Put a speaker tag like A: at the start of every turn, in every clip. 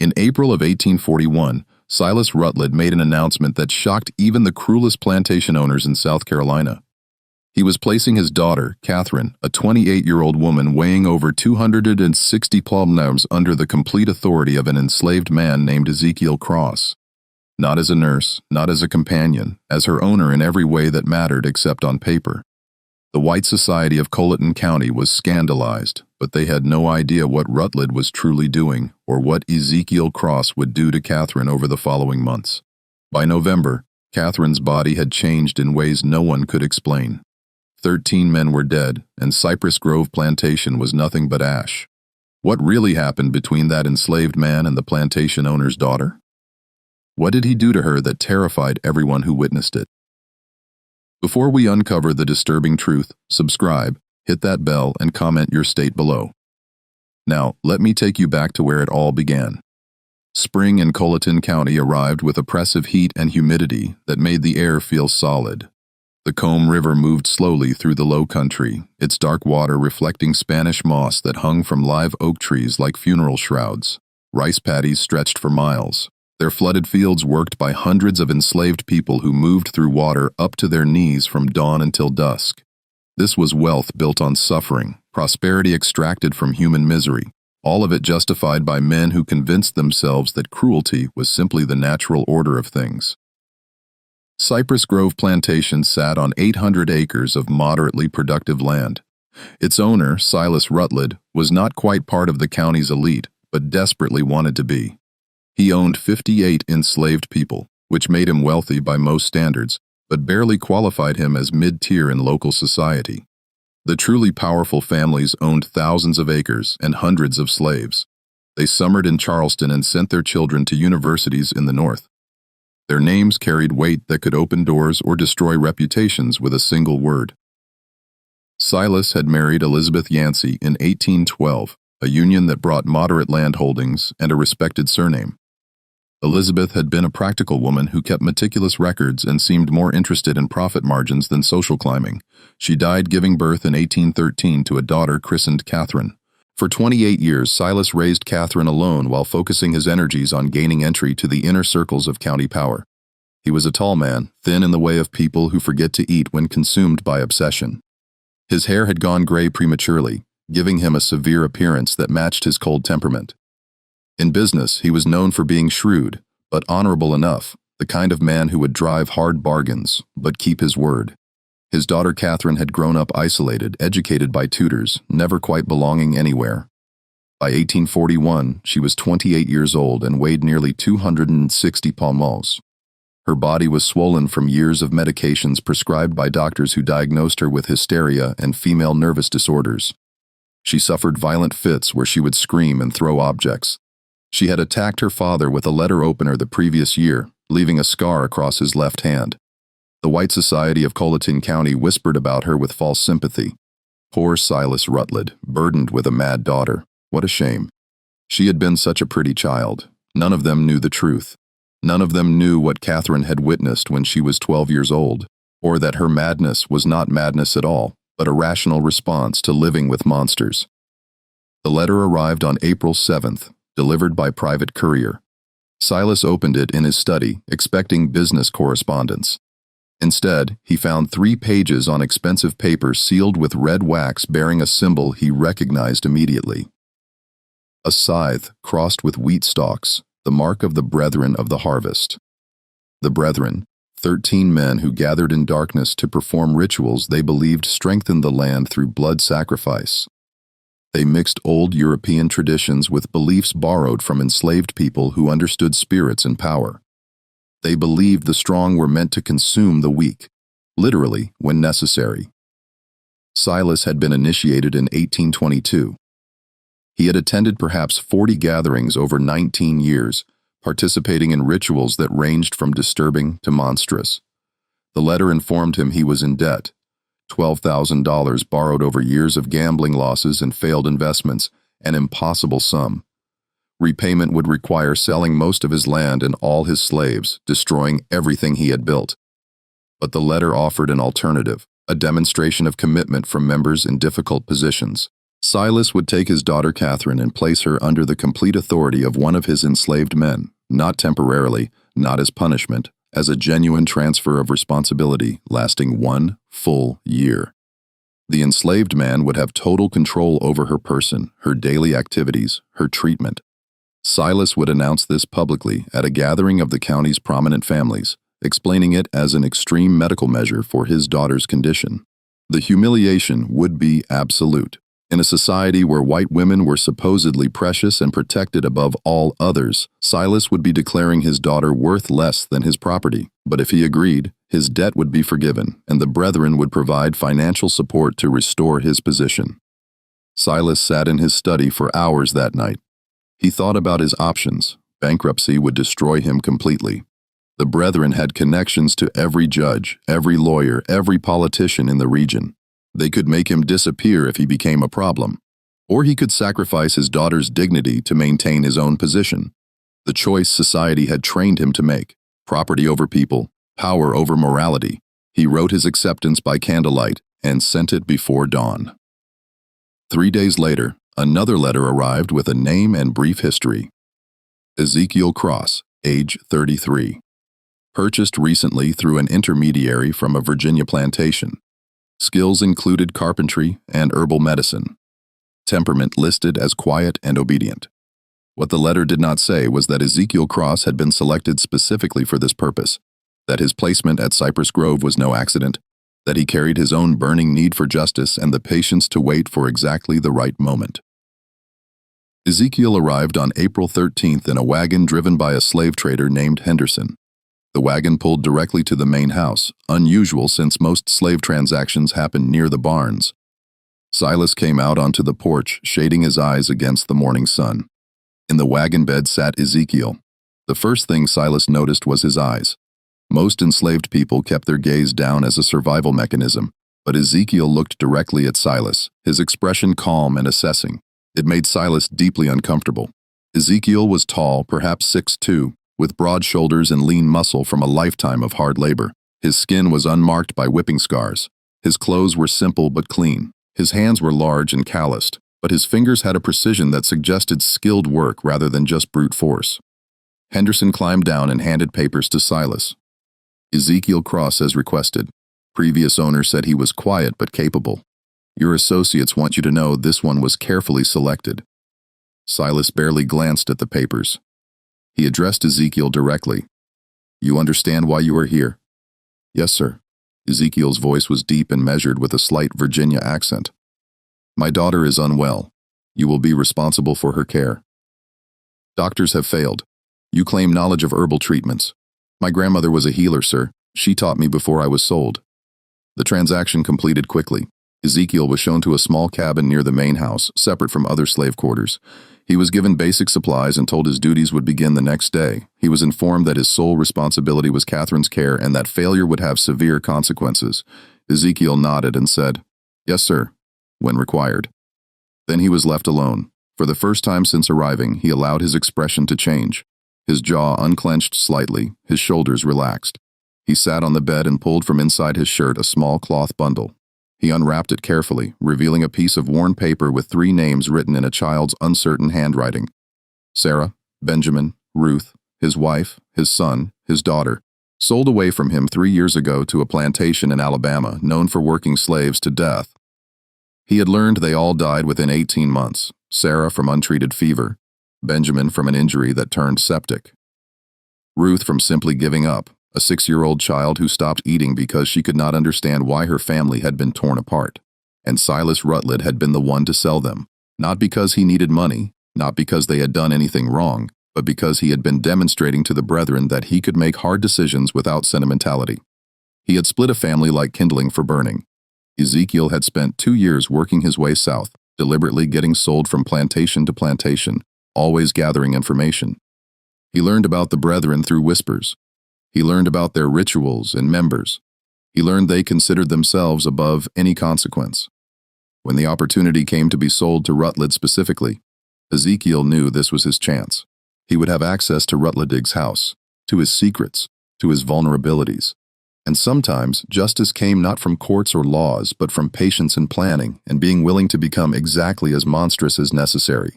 A: In April of 1841, Silas Rutledge made an announcement that shocked even the cruelest plantation owners in South Carolina. He was placing his daughter, Catherine, a 28-year-old woman weighing over 260 pounds, under the complete authority of an enslaved man named Ezekiel Cross. Not as a nurse, not as a companion, as her owner in every way that mattered except on paper. The white society of Colleton County was scandalized, but they had no idea what Rutledge was truly doing or what Ezekiel Cross would do to Catherine over the following months. By November, Catherine's body had changed in ways no one could explain. 13 men were dead, and Cypress Grove Plantation was nothing but ash. What really happened between that enslaved man and the plantation owner's daughter? What did he do to her that terrified everyone who witnessed it? Before we uncover the disturbing truth, subscribe, hit that bell, and comment your state below. Now, let me take you back to where it all began. Spring in Colleton County arrived with oppressive heat and humidity that made the air feel solid. The Comb River moved slowly through the low country, its dark water reflecting Spanish moss that hung from live oak trees like funeral shrouds. Rice paddies stretched for miles, their flooded fields worked by hundreds of enslaved people who moved through water up to their knees from dawn until dusk. This was wealth built on suffering, prosperity extracted from human misery, all of it justified by men who convinced themselves that cruelty was simply the natural order of things. Cypress Grove Plantation sat on 800 acres of moderately productive land. Its owner, Silas Rutledge, was not quite part of the county's elite, but desperately wanted to be. He owned 58 enslaved people, which made him wealthy by most standards, but barely qualified him as mid-tier in local society. The truly powerful families owned thousands of acres and hundreds of slaves. They summered in Charleston and sent their children to universities in the North. Their names carried weight that could open doors or destroy reputations with a single word. Silas had married Elizabeth Yancey in 1812, a union that brought moderate land holdings and a respected surname. Elizabeth had been a practical woman who kept meticulous records and seemed more interested in profit margins than social climbing. She died giving birth in 1813 to a daughter christened Catherine. For 28 years, Silas raised Catherine alone while focusing his energies on gaining entry to the inner circles of county power. He was a tall man, thin in the way of people who forget to eat when consumed by obsession. His hair had gone gray prematurely, giving him a severe appearance that matched his cold temperament. In business, he was known for being shrewd, but honorable enough, the kind of man who would drive hard bargains, but keep his word. His daughter Catherine had grown up isolated, educated by tutors, never quite belonging anywhere. By 1841, she was 28 years old and weighed nearly 260 pounds. Her body was swollen from years of medications prescribed by doctors who diagnosed her with hysteria and female nervous disorders. She suffered violent fits where she would scream and throw objects. She had attacked her father with a letter opener the previous year, leaving a scar across his left hand. The white society of Colleton County whispered about her with false sympathy. Poor Silas Rutledge, burdened with a mad daughter. What a shame. She had been such a pretty child. None of them knew the truth. None of them knew what Catherine had witnessed when she was 12 years old, or that her madness was not madness at all, but a rational response to living with monsters. The letter arrived on April 7th, delivered by private courier. Silas opened it in his study, expecting business correspondence. Instead, he found 3 pages on expensive paper sealed with red wax bearing a symbol he recognized immediately. A scythe crossed with wheat stalks, the mark of the Brethren of the Harvest. The Brethren, 13 men who gathered in darkness to perform rituals they believed strengthened the land through blood sacrifice. They mixed old European traditions with beliefs borrowed from enslaved people who understood spirits and power. They believed the strong were meant to consume the weak, literally when necessary. Silas had been initiated in 1822. He had attended perhaps 40 gatherings over 19 years, participating in rituals that ranged from disturbing to monstrous. The letter informed him he was in debt. $12,000 borrowed over years of gambling losses and failed investments, an impossible sum. Repayment would require selling most of his land and all his slaves, destroying everything he had built. But the letter offered an alternative, a demonstration of commitment from members in difficult positions. Silas would take his daughter Catherine and place her under the complete authority of one of his enslaved men, not temporarily, not as punishment, as a genuine transfer of responsibility lasting 1 full year. The enslaved man would have total control over her person, her daily activities, her treatment. Silas would announce this publicly at a gathering of the county's prominent families, explaining it as an extreme medical measure for his daughter's condition. The humiliation would be absolute. In a society where white women were supposedly precious and protected above all others, Silas would be declaring his daughter worth less than his property. But if he agreed, his debt would be forgiven, and the brethren would provide financial support to restore his position. Silas sat in his study for hours that night. He thought about his options. Bankruptcy would destroy him completely. The brethren had connections to every judge, every lawyer, every politician in the region. They could make him disappear if he became a problem, or he could sacrifice his daughter's dignity to maintain his own position. The choice society had trained him to make: property over people, power over morality. He wrote his acceptance by candlelight and sent it before dawn. 3 days later, another letter arrived with a name and brief history. Ezekiel Cross, age 33. Purchased recently through an intermediary from a Virginia plantation. Skills included carpentry and herbal medicine. Temperament listed as quiet and obedient. What the letter did not say was that Ezekiel Cross had been selected specifically for this purpose, that his placement at Cypress Grove was no accident, that he carried his own burning need for justice and the patience to wait for exactly the right moment. Ezekiel arrived on April 13th in a wagon driven by a slave trader named Henderson. The wagon pulled directly to the main house, unusual since most slave transactions happened near the barns. Silas came out onto the porch, shading his eyes against the morning sun. In the wagon bed sat Ezekiel. The first thing Silas noticed was his eyes. Most enslaved people kept their gaze down as a survival mechanism, but Ezekiel looked directly at Silas, his expression calm and assessing. It made Silas deeply uncomfortable. Ezekiel was tall, perhaps 6'2", with broad shoulders and lean muscle from a lifetime of hard labor. His skin was unmarked by whipping scars. His clothes were simple but clean. His hands were large and calloused, but his fingers had a precision that suggested skilled work rather than just brute force. Henderson climbed down and handed papers to Silas. Ezekiel Cross as requested. Previous owner said he was quiet but capable. Your associates want you to know this one was carefully selected. Silas barely glanced at the papers. He addressed Ezekiel directly. You understand why you are here? Yes, sir. Ezekiel's voice was deep and measured with a slight Virginia accent. My daughter is unwell. You will be responsible for her care. Doctors have failed. You claim knowledge of herbal treatments. My grandmother was a healer, sir. She taught me before I was sold. The transaction completed quickly. Ezekiel was shown to a small cabin near the main house, separate from other slave quarters. He was given basic supplies and told his duties would begin the next day. He was informed that his sole responsibility was Catherine's care and that failure would have severe consequences. Ezekiel nodded and said, Yes, sir, when required. Then he was left alone. For the first time since arriving, he allowed his expression to change. His jaw unclenched slightly, his shoulders relaxed. He sat on the bed and pulled from inside his shirt a small cloth bundle. He unwrapped it carefully, revealing a piece of worn paper with 3 names written in a child's uncertain handwriting. Sarah, Benjamin, Ruth, his wife, his son, his daughter, sold away from him 3 years ago to a plantation in Alabama known for working slaves to death. He had learned they all died within 18 months, Sarah from untreated fever, Benjamin from an injury that turned septic, Ruth from simply giving up, a 6-year-old child who stopped eating because she could not understand why her family had been torn apart. And Silas Rutledge had been the one to sell them, not because he needed money, not because they had done anything wrong, but because he had been demonstrating to the brethren that he could make hard decisions without sentimentality. He had split a family like kindling for burning. Ezekiel had spent 2 years working his way south, deliberately getting sold from plantation to plantation, always gathering information. He learned about the brethren through whispers. He learned about their rituals and members. He learned they considered themselves above any consequence. When the opportunity came to be sold to Rutledge specifically, Ezekiel knew this was his chance. He would have access to Rutledge's house, to his secrets, to his vulnerabilities. And sometimes, justice came not from courts or laws, but from patience and planning, and being willing to become exactly as monstrous as necessary.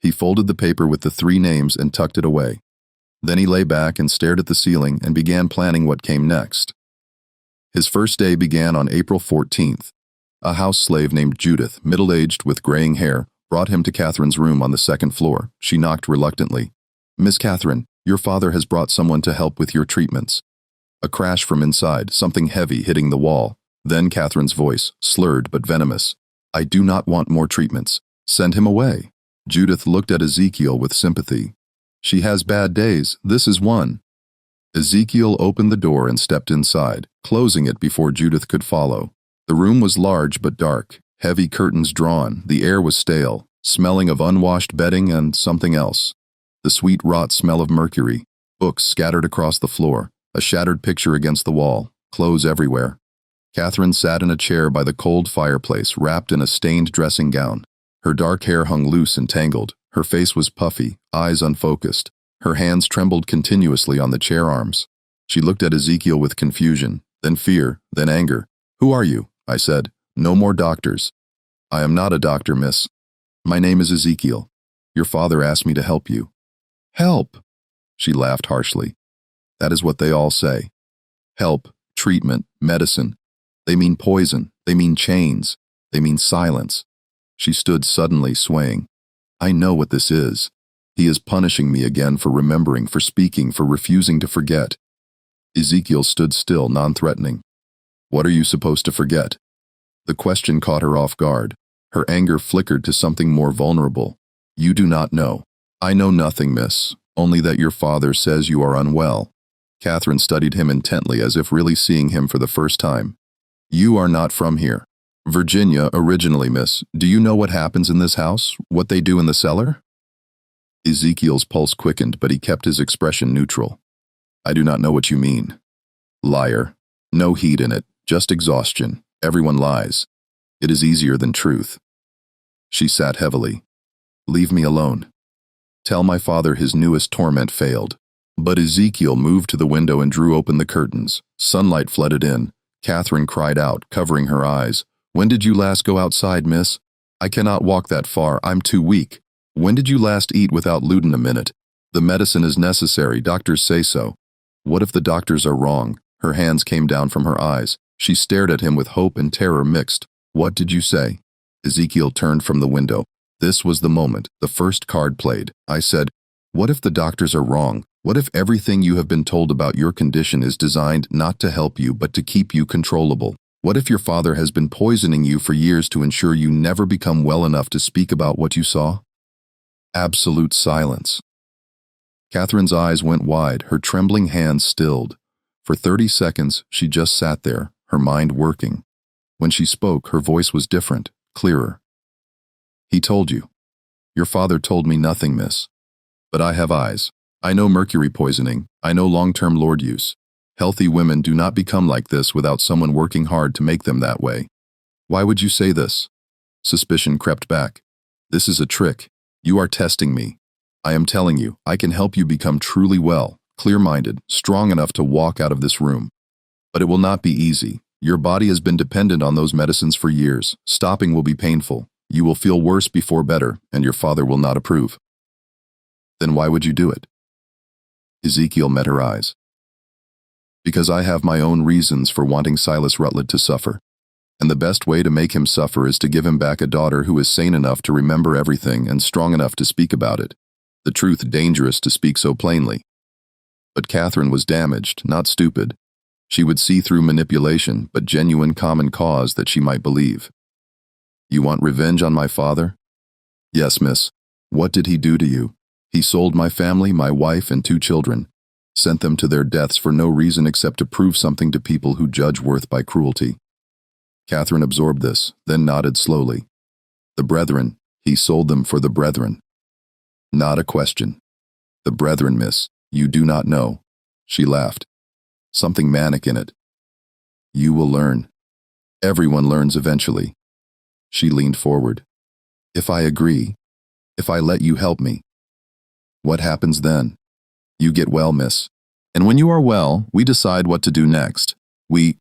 A: He folded the paper with the 3 names and tucked it away. Then he lay back and stared at the ceiling and began planning what came next. His first day began on April 14th. A house slave named Judith, middle-aged with graying hair, brought him to Catherine's room on the 2nd floor. She knocked reluctantly. "Miss Catherine, your father has brought someone to help with your treatments." A crash from inside, something heavy hitting the wall. Then Catherine's voice, slurred but venomous. "I do not want more treatments. Send him away." Judith looked at Ezekiel with sympathy. "She has bad days. This is one." Ezekiel opened the door and stepped inside, closing it before Judith could follow. The room was large but dark, heavy curtains drawn, the air was stale, smelling of unwashed bedding and something else. The sweet rot smell of mercury, books scattered across the floor, a shattered picture against the wall, clothes everywhere. Catherine sat in a chair by the cold fireplace, wrapped in a stained dressing gown. Her dark hair hung loose and tangled, her face was puffy, eyes unfocused. Her hands trembled continuously on the chair arms. She looked at Ezekiel with confusion, then fear, then anger. "Who are you?" I said. "No more doctors." "I am not a doctor, miss. My name is Ezekiel. Your father asked me to help you." "Help?" She laughed harshly. "That is what they all say. Help, treatment, medicine. They mean poison. They mean chains. They mean silence." She stood suddenly swaying. "I know what this is. He is punishing me again for remembering, for speaking, for refusing to forget." Ezekiel stood still, non-threatening. "What are you supposed to forget?" The question caught her off guard. Her anger flickered to something more vulnerable. "You do not know." "I know nothing, miss, only that your father says you are unwell." Catherine studied him intently, as if really seeing him for the first time. "You are not from here." "Virginia, originally, miss. Do you know what happens in this house? What they do in the cellar?" Ezekiel's pulse quickened, but he kept his expression neutral. "I do not know what you mean." "Liar. No heat in it, just exhaustion. Everyone lies. It is easier than truth." She sat heavily. "Leave me alone. Tell my father his newest torment failed." But Ezekiel moved to the window and drew open the curtains. Sunlight flooded in. Catherine cried out, covering her eyes. "When did you last go outside, miss? I cannot walk that far. I'm too weak. When did you last eat without luden a minute? The medicine is necessary. Doctors say so." "What if the doctors are wrong?" Her hands came down from her eyes. She stared at him with hope and terror mixed. "What did you say?" Ezekiel turned from the window. This was the moment, the first card played. I said, "What if the doctors are wrong? What if everything you have been told about your condition is designed not to help you but to keep you controllable? What if your father has been poisoning you for years to ensure you never become well enough to speak about what you saw?" Absolute silence. Catherine's eyes went wide, her trembling hands stilled. For 30 seconds, she just sat there, her mind working. When she spoke, her voice was different, clearer. "He told you." "Your father told me nothing, miss. But I have eyes. I know mercury poisoning. I know long-term lord use. Healthy women do not become like this without someone working hard to make them that way." "Why would you say this?" Suspicion crept back. "This is a trick. You are testing me. I am telling you, I can help you become truly well, clear-minded, strong enough to walk out of this room. But it will not be easy. Your body has been dependent on those medicines for years. Stopping will be painful. You will feel worse before better, and your father will not approve." "Then why would you do it?" Ezekiel met her eyes. "Because I have my own reasons for wanting Silas Rutledge to suffer. And the best way to make him suffer is to give him back a daughter who is sane enough to remember everything and strong enough to speak about it. The truth dangerous to speak so plainly." But Catherine was damaged, not stupid. She would see through manipulation, but genuine common cause that she might believe. "You want revenge on my father?" "Yes, miss. What did he do to you? He sold my family, my wife, and 2 children. Sent them to their deaths for no reason except to prove something to people who judge worth by cruelty." Catherine absorbed this, then nodded slowly. "The brethren, he sold them for the brethren." "Not a question." "The brethren, miss, you do not know." She laughed. Something manic in it. "You will learn. Everyone learns eventually." She leaned forward. "If I agree, if I let you help me, what happens then?" "You get well, miss. And when you are well, we decide what to do next." We,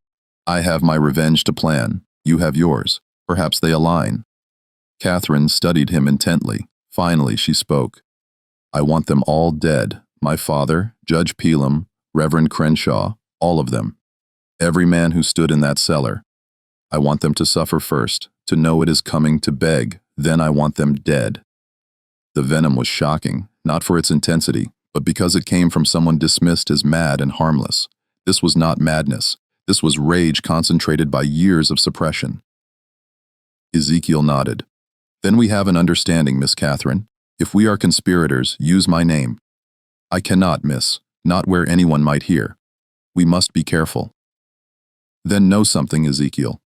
A: I have my revenge to plan. You have yours. Perhaps they align. Catherine studied him intently. Finally, she spoke. I want them all dead. My father, Judge Pelam, Reverend Crenshaw, all of them. Every man who stood in that cellar. I want them to suffer first, to know it is coming to beg, then I want them dead. The venom was shocking, not for its intensity, but because it came from someone dismissed as mad and harmless. This was not madness. This was rage concentrated by years of suppression. Ezekiel nodded. Then we have an understanding, Miss Catherine. If we are conspirators, use my name. I cannot, miss, not where anyone might hear. We must be careful. Then know something, Ezekiel.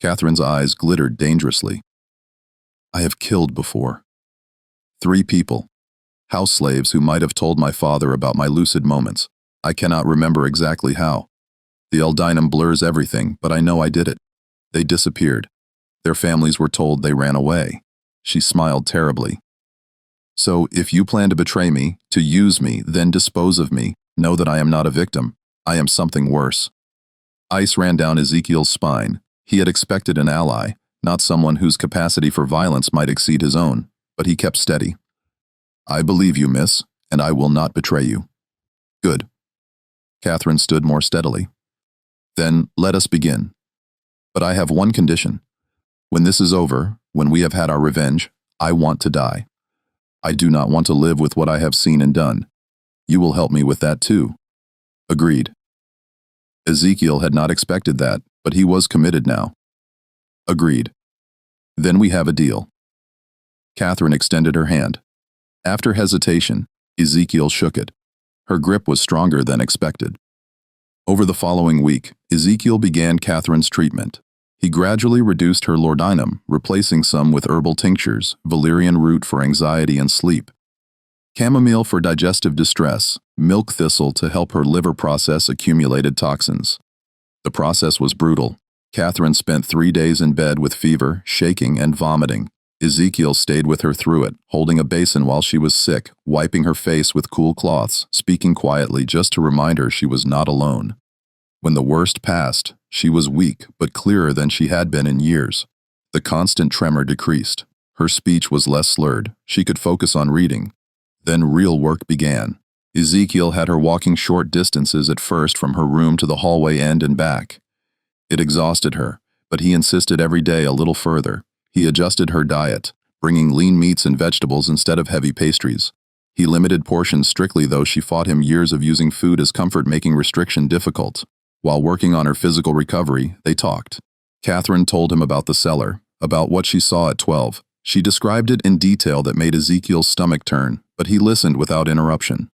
A: Catherine's eyes glittered dangerously. I have killed before. 3 people. House slaves who might have told my father about my lucid moments. I cannot remember exactly how. The Eldinum blurs everything, but I know I did it. They disappeared. Their families were told they ran away. She smiled terribly. So, if you plan to betray me, to use me, then dispose of me, know that I am not a victim. I am something worse. Ice ran down Ezekiel's spine. He had expected an ally, not someone whose capacity for violence might exceed his own, but he kept steady. I believe you, miss, and I will not betray you. Good. Catherine stood more steadily. Then let us begin. But I have one condition. When this is over, when we have had our revenge, I want to die. I do not want to live with what I have seen and done. You will help me with that too. Agreed. Ezekiel had not expected that, but he was committed now. Agreed. Then we have a deal. Catherine extended her hand. After hesitation, Ezekiel shook it. Her grip was stronger than expected. Over the following week, Ezekiel began Catherine's treatment. He gradually reduced her laudanum, replacing some with herbal tinctures, valerian root for anxiety and sleep, chamomile for digestive distress, milk thistle to help her liver process accumulated toxins. The process was brutal. Catherine spent 3 days in bed with fever, shaking, and vomiting. Ezekiel stayed with her through it, holding a basin while she was sick, wiping her face with cool cloths, speaking quietly just to remind her she was not alone. When the worst passed, she was weak but clearer than she had been in years. The constant tremor decreased. Her speech was less slurred. She could focus on reading. Then real work began. Ezekiel had her walking short distances at first from her room to the hallway end and back. It exhausted her, but he insisted every day a little further. He adjusted her diet, bringing lean meats and vegetables instead of heavy pastries. He limited portions strictly, though she fought him years of using food as comfort, making restriction difficult. While working on her physical recovery, they talked. Catherine told him about the cellar, about what she saw at 12. She described it in detail that made Ezekiel's stomach turn, but he listened without interruption.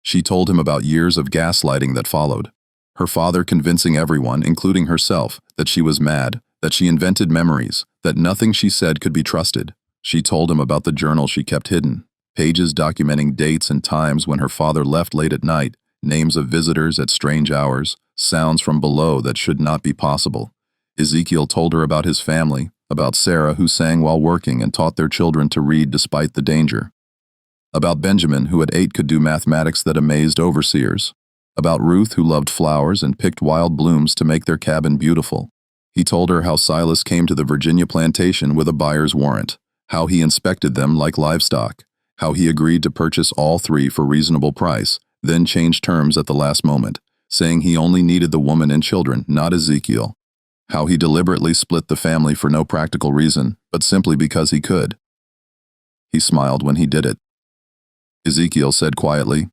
A: She told him about years of gaslighting that followed. Her father convincing everyone, including herself, that she was mad, that she invented memories, that nothing she said could be trusted. She told him about the journal she kept hidden, pages documenting dates and times when her father left late at night, names of visitors at strange hours, sounds from below that should not be possible. Ezekiel told her about his family, about Sarah who sang while working and taught their children to read despite the danger, about Benjamin who at 8 could do mathematics that amazed overseers, about Ruth who loved flowers and picked wild blooms to make their cabin beautiful. He told her how Silas came to the Virginia plantation with a buyer's warrant, how he inspected them like livestock, how he agreed to purchase all 3 for reasonable price, then changed terms at the last moment, saying he only needed the woman and children, not Ezekiel, how he deliberately split the family for no practical reason, but simply because he could. He smiled when he did it. Ezekiel said quietly,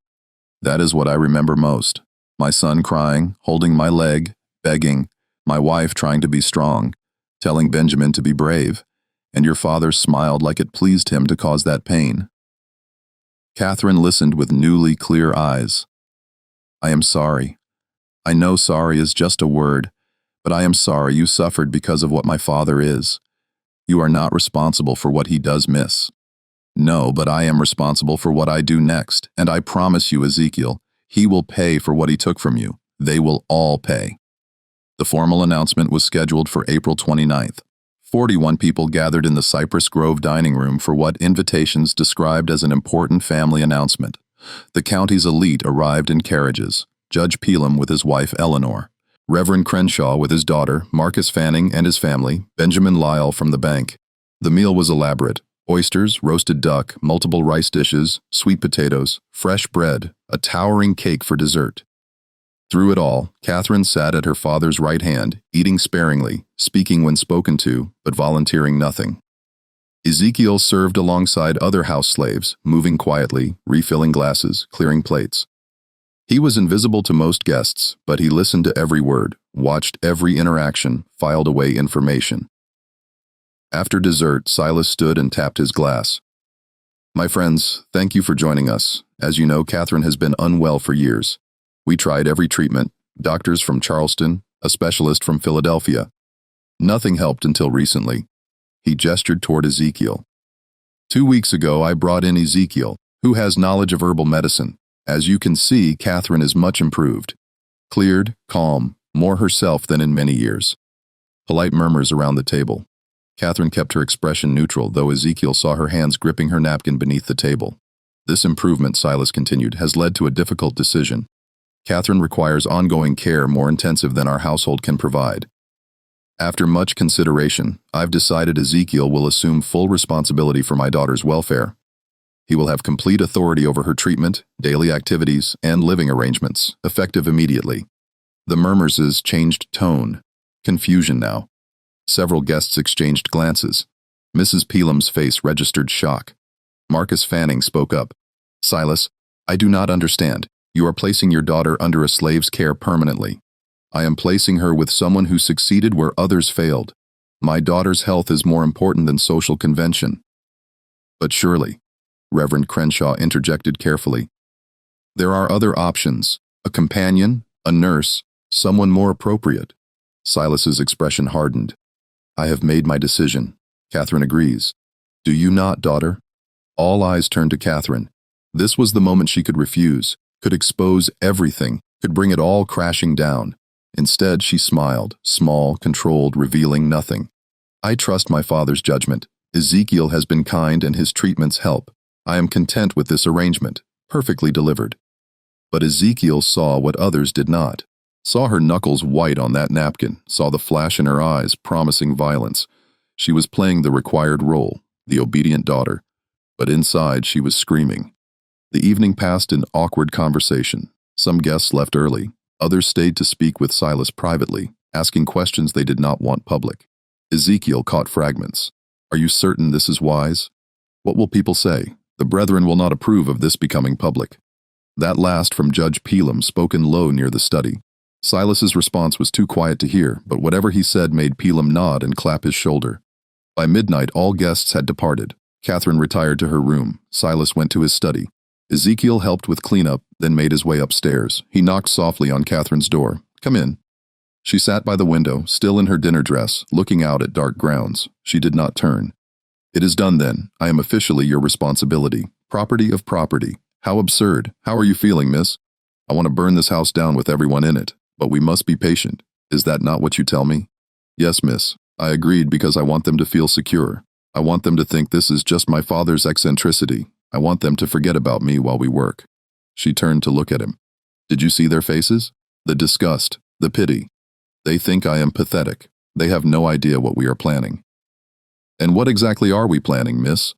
A: "That is what I remember most. My son crying, holding my leg, begging, my wife trying to be strong, telling Benjamin to be brave, and your father smiled like it pleased him to cause that pain." Catherine listened with newly clear eyes. "I am sorry. I know sorry is just a word, but I am sorry you suffered because of what my father is. You are not responsible for what he does miss. No, but I am responsible for what I do next, and I promise you, Ezekiel, he will pay for what he took from you. They will all pay." The formal announcement was scheduled for April 29th. 41 people gathered in the Cypress Grove dining room for what invitations described as an important family announcement. The county's elite arrived in carriages, Judge Pelam with his wife Eleanor, Reverend Crenshaw with his daughter, Marcus Fanning and his family, Benjamin Lyle from the bank. The meal was elaborate. Oysters, roasted duck, multiple rice dishes, sweet potatoes, fresh bread, a towering cake for dessert. Through it all, Catherine sat at her father's right hand, eating sparingly, speaking when spoken to, but volunteering nothing. Ezekiel served alongside other house slaves, moving quietly, refilling glasses, clearing plates. He was invisible to most guests, but he listened to every word, watched every interaction, filed away information. After dessert, Silas stood and tapped his glass. "My friends, thank you for joining us. As you know, Catherine has been unwell for years. We tried every treatment, doctors from Charleston, a specialist from Philadelphia. Nothing helped until recently." He gestured toward Ezekiel. 2 weeks ago, I brought in Ezekiel, who has knowledge of herbal medicine. As you can see, Catherine is much improved. Cleared, calm, more herself than in many years. Polite murmurs around the table. Catherine kept her expression neutral, though Ezekiel saw her hands gripping her napkin beneath the table. This improvement, Silas continued, has led to a difficult decision. Catherine requires ongoing care more intensive than our household can provide. After much consideration, I've decided Ezekiel will assume full responsibility for my daughter's welfare. He will have complete authority over her treatment, daily activities, and living arrangements, effective immediately. The murmurs changed tone. Confusion now. Several guests exchanged glances. Mrs. Pelam's face registered shock. Marcus Fanning spoke up. "Silas, I do not understand. You are placing your daughter under a slave's care permanently. I am placing her with someone who succeeded where others failed. My daughter's health is more important than social convention." "But surely," Reverend Crenshaw interjected carefully, "there are other options. A companion, a nurse, someone more appropriate." Silas's expression hardened. "I have made my decision." Catherine agrees. "Do you not, daughter?" All eyes turned to Catherine. This was the moment she could refuse, could expose everything, could bring it all crashing down. Instead, she smiled, small, controlled, revealing nothing. "I trust my father's judgment. Ezekiel has been kind and his treatments help. I am content with this arrangement, perfectly delivered." But Ezekiel saw what others did not. Saw her knuckles white on that napkin, saw the flash in her eyes, promising violence. She was playing the required role, the obedient daughter. But inside, she was screaming. The evening passed in awkward conversation. Some guests left early. Others stayed to speak with Silas privately, asking questions they did not want public. Ezekiel caught fragments. "Are you certain this is wise? What will people say? The brethren will not approve of this becoming public." That last from Judge Pelam, spoken low near the study. Silas's response was too quiet to hear, but whatever he said made Pelam nod and clap his shoulder. By midnight, all guests had departed. Catherine retired to her room. Silas went to his study. Ezekiel helped with cleanup, then made his way upstairs. He knocked softly on Catherine's door. "Come in." She sat by the window, still in her dinner dress, looking out at dark grounds. She did not turn. "It is done then. I am officially your responsibility. Property of property. How absurd. How are you feeling, miss? I want to burn this house down with everyone in it. But we must be patient. Is that not what you tell me?" "Yes, miss. I agreed because I want them to feel secure. I want them to think this is just my father's eccentricity. I want them to forget about me while we work." She turned to look at him. "Did you see their faces? The disgust, the pity. They think I am pathetic. They have no idea what we are planning." "And what exactly are we planning, miss?"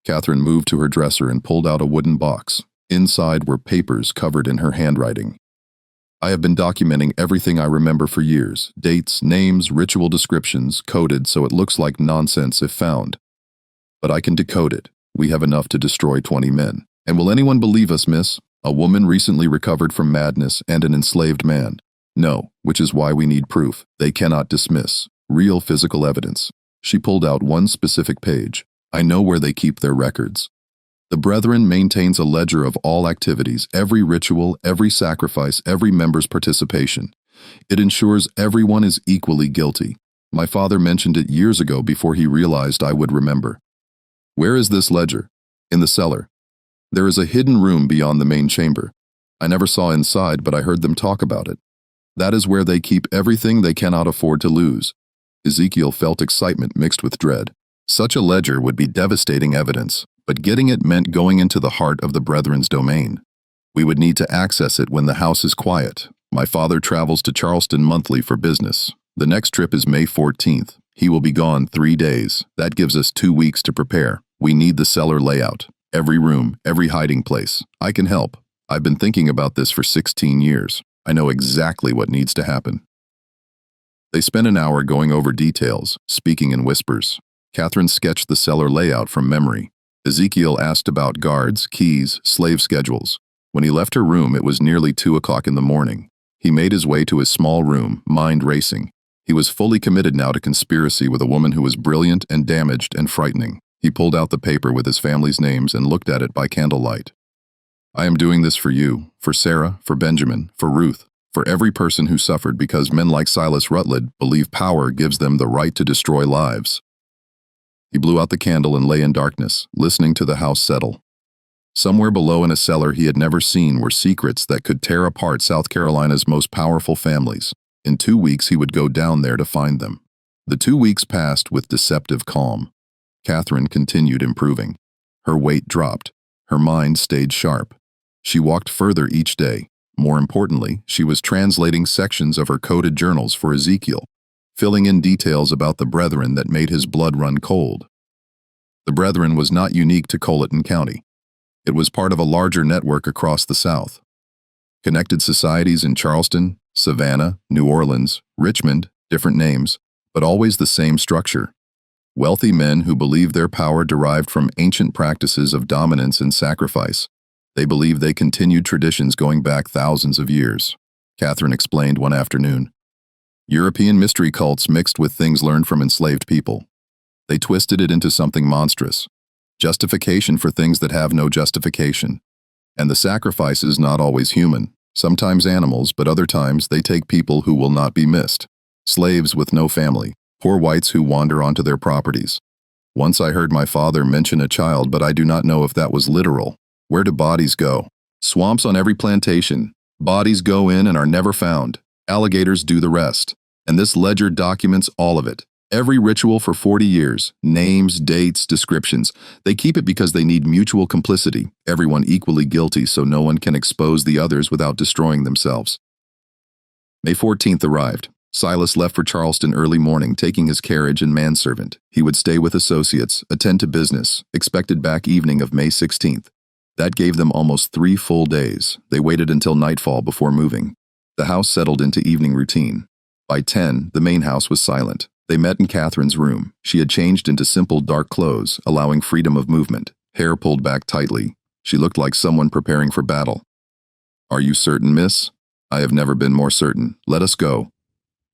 A: Catherine moved to her dresser and pulled out a wooden box. Inside were papers covered in her handwriting. "I have been documenting everything I remember for years. Dates, names, ritual descriptions, coded so it looks like nonsense if found. But I can decode it. We have enough to destroy 20 men. And will anyone believe us, miss? A woman recently recovered from madness and an enslaved man. No, which is why we need proof. They cannot dismiss. Real physical evidence." She pulled out one specific page. "I know where they keep their records. The Brethren maintains a ledger of all activities, every ritual, every sacrifice, every member's participation. It ensures everyone is equally guilty. My father mentioned it years ago before he realized I would remember." "Where is this ledger?" "In the cellar. There is a hidden room beyond the main chamber. I never saw inside, but I heard them talk about it. That is where they keep everything they cannot afford to lose." Ezekiel felt excitement mixed with dread. Such a ledger would be devastating evidence, but getting it meant going into the heart of the Brethren's domain. We would need to access it when the house is quiet, My father travels to Charleston monthly for business. The next trip is May 14th. He will be gone 3 days. That gives us 2 weeks to prepare. We need the cellar layout. Every room, every hiding place. I can help. I've been thinking about this for 16 years. I know exactly what needs to happen. They spent an hour going over details, speaking in whispers. Catherine sketched the cellar layout from memory. Ezekiel asked about guards, keys, slave schedules. When he left her room, it was nearly 2 o'clock in the morning. He made his way to his small room, mind racing. He was fully committed now to conspiracy with a woman who was brilliant and damaged and frightening. He pulled out the paper with his family's names and looked at it by candlelight. I am doing this for you, for Sarah, for Benjamin, for Ruth, for every person who suffered because men like Silas Rutledge believe power gives them the right to destroy lives. He blew out the candle and lay in darkness, listening to the house settle. Somewhere below in a cellar he had never seen were secrets that could tear apart South Carolina's most powerful families. In 2 weeks he would go down there to find them. The 2 weeks passed with deceptive calm. Catherine continued improving. Her weight dropped. Her mind stayed sharp. She walked further each day. More importantly, she was translating sections of her coded journals for Ezekiel, filling in details about the Brethren that made his blood run cold. The Brethren was not unique to Colleton County. It was part of a larger network across the South. Connected societies in Charleston, Savannah, New Orleans, Richmond, different names, but always the same structure. Wealthy men who believed their power derived from ancient practices of dominance and sacrifice. They believed they continued traditions going back thousands of years. Catherine explained one afternoon. European mystery cults mixed with things learned from enslaved people. They twisted it into something monstrous. Justification for things that have no justification. And the sacrifice is not always human. Sometimes animals, but other times they take people who will not be missed. Slaves with no family. Poor whites who wander onto their properties. Once I heard my father mention a child, but I do not know if that was literal. Where do bodies go? Swamps on every plantation. Bodies go in and are never found. Alligators do the rest. And this ledger documents all of it. Every ritual for 40 years. Names, dates, descriptions. They keep it because they need mutual complicity. Everyone equally guilty so no one can expose the others without destroying themselves. May 14th arrived. Silas left for Charleston early morning, taking his carriage and manservant. He would stay with associates, attend to business, expected back evening of May 16th. That gave them almost 3 full days. They waited until nightfall before moving. The house settled into evening routine. By 10, the main house was silent. They met in Catherine's room. She had changed into simple dark clothes, allowing freedom of movement, hair pulled back tightly. She looked like someone preparing for battle. Are you certain, miss? I have never been more certain. Let us go.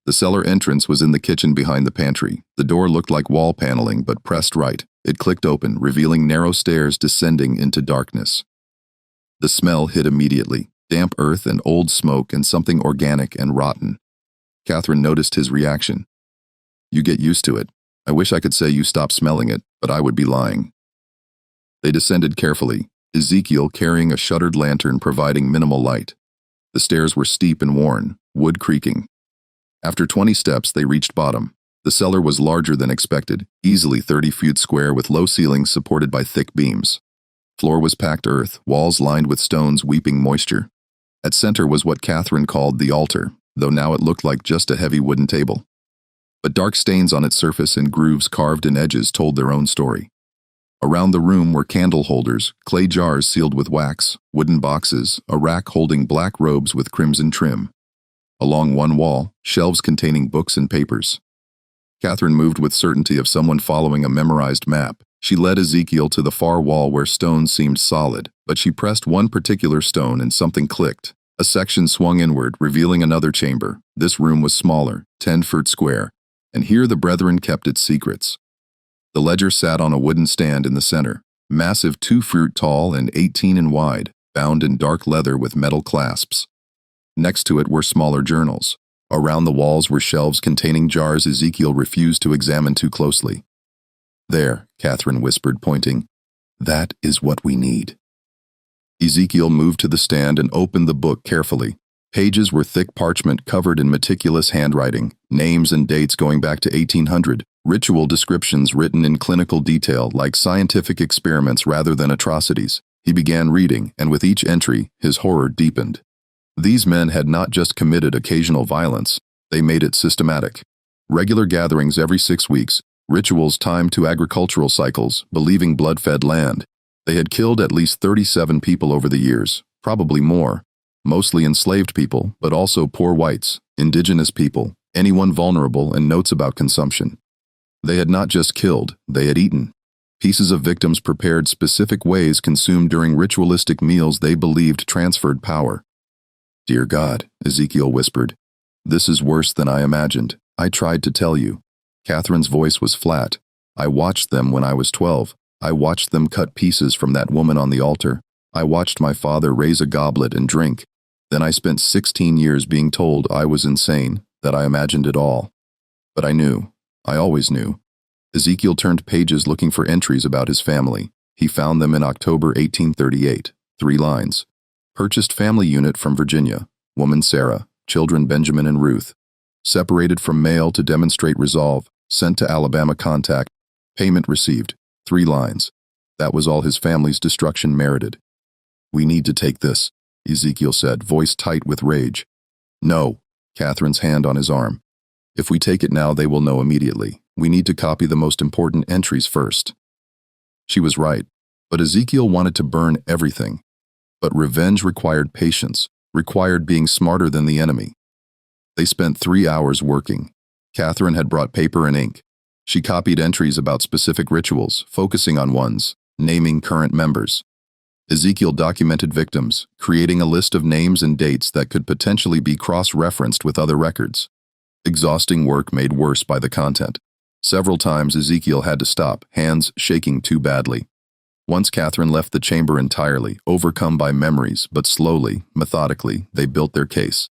A: The cellar entrance was in the kitchen behind the pantry. The door looked like wall paneling, but pressed right. It clicked open, revealing narrow stairs descending into darkness. The smell hit immediately. Damp earth and old smoke and something organic and rotten. Catherine noticed his reaction. You get used to it. I wish I could say you stop smelling it, but I would be lying. They descended carefully, Ezekiel carrying a shuttered lantern providing minimal light. The stairs were steep and worn, wood creaking. After 20 steps, they reached bottom. The cellar was larger than expected, easily 30 feet square with low ceilings supported by thick beams. Floor was packed earth, walls lined with stones weeping moisture. At center was what Catherine called the altar, though now it looked like just a heavy wooden table. But dark stains on its surface and grooves carved in edges told their own story. Around the room were candle holders, clay jars sealed with wax, wooden boxes, a rack holding black robes with crimson trim. Along one wall, shelves containing books and papers. Catherine moved with certainty of someone following a memorized map. She led Ezekiel to the far wall where stones seemed solid, but she pressed one particular stone and something clicked. A section swung inward, revealing another chamber. This room was smaller, 10 feet square, and here the Brethren kept its secrets. The ledger sat on a wooden stand in the center, massive 2 feet tall and 18 in wide, bound in dark leather with metal clasps. Next to it were smaller journals. Around the walls were shelves containing jars Ezekiel refused to examine too closely. There, Catherine whispered, pointing. That is what we need. Ezekiel moved to the stand and opened the book carefully. Pages were thick parchment covered in meticulous handwriting, names and dates going back to 1800, ritual descriptions written in clinical detail like scientific experiments rather than atrocities. He began reading, and with each entry, his horror deepened. These men had not just committed occasional violence, they made it systematic. Regular gatherings every 6 weeks, rituals timed to agricultural cycles, believing blood-fed land. They had killed at least 37 people over the years, probably more. Mostly enslaved people, but also poor whites, indigenous people, anyone vulnerable, and notes about consumption. They had not just killed, they had eaten. Pieces of victims prepared specific ways consumed during ritualistic meals they believed transferred power. "Dear God," Ezekiel whispered, "this is worse than I imagined. I tried to tell you." Catherine's voice was flat. "I watched them when I was 12. I watched them cut pieces from that woman on the altar. I watched my father raise a goblet and drink. Then I spent 16 years being told I was insane, that I imagined it all. But I knew. I always knew." Ezekiel turned pages looking for entries about his family. He found them in October 1838. 3 lines. Purchased family unit from Virginia. Woman Sarah. Children Benjamin and Ruth. Separated from male to demonstrate resolve. Sent to Alabama contact. Payment received. 3 lines. That was all his family's destruction merited. "We need to take this," Ezekiel said, voice tight with rage. "No," Catherine's hand on his arm. "If we take it now, they will know immediately. We need to copy the most important entries first." She was right, but Ezekiel wanted to burn everything. But revenge required patience, required being smarter than the enemy. They spent 3 hours working. Catherine had brought paper and ink. She copied entries about specific rituals, focusing on ones, naming current members. Ezekiel documented victims, creating a list of names and dates that could potentially be cross-referenced with other records. Exhausting work made worse by the content. Several times Ezekiel had to stop, hands shaking too badly. Once Catherine left the chamber entirely, overcome by memories, but slowly, methodically, they built their case.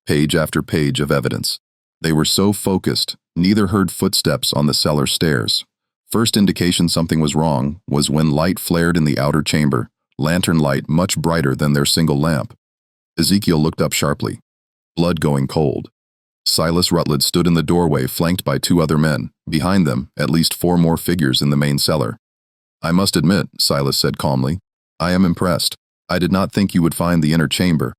A: Page after page of evidence. They were so focused, neither heard footsteps on the cellar stairs. First indication something was wrong was when light flared in the outer chamber, lantern light much brighter than their single lamp. Ezekiel looked up sharply. Blood going cold. Silas Rutledge stood in the doorway, flanked by 2 other men. Behind them, at least 4 more figures in the main cellar. "I must admit," Silas said calmly, "I am impressed. I did not think you would find the inner chamber."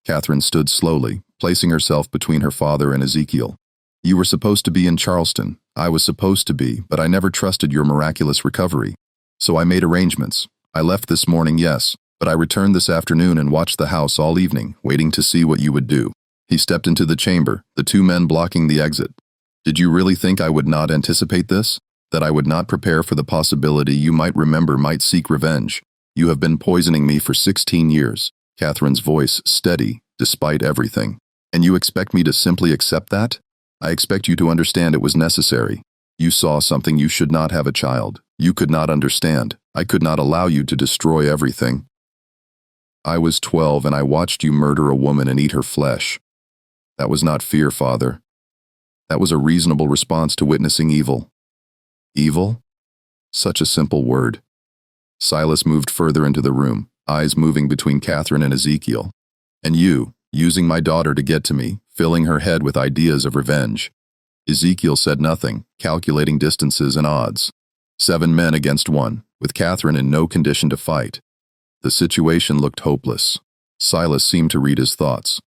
A: Catherine stood slowly, placing herself between her father and Ezekiel. "You were supposed to be in Charleston. I was supposed to be, but I never trusted your miraculous recovery. So I made arrangements. I left this morning, yes, but I returned this afternoon and watched the house all evening, waiting to see what you would do." He stepped into the chamber, the 2 men blocking the exit. "Did you really think I would not anticipate this? That I would not prepare for the possibility you might remember might seek revenge? You have been poisoning me for 16 years. Catherine's voice steady, despite everything. "And you expect me to simply accept that? I expect you to understand it was necessary. You saw something you should not have a child. You could not understand. I could not allow you to destroy everything. I was 12 and I watched you murder a woman and eat her flesh. That was not fear, Father. That was a reasonable response to witnessing evil." Evil? Such a simple word. Silas moved further into the room, eyes moving between Catherine and Ezekiel. "And you, using my daughter to get to me, filling her head with ideas of revenge." Ezekiel said nothing, calculating distances and odds. 7 men against 1, with Catherine in no condition to fight. The situation looked hopeless. Silas seemed to read his thoughts.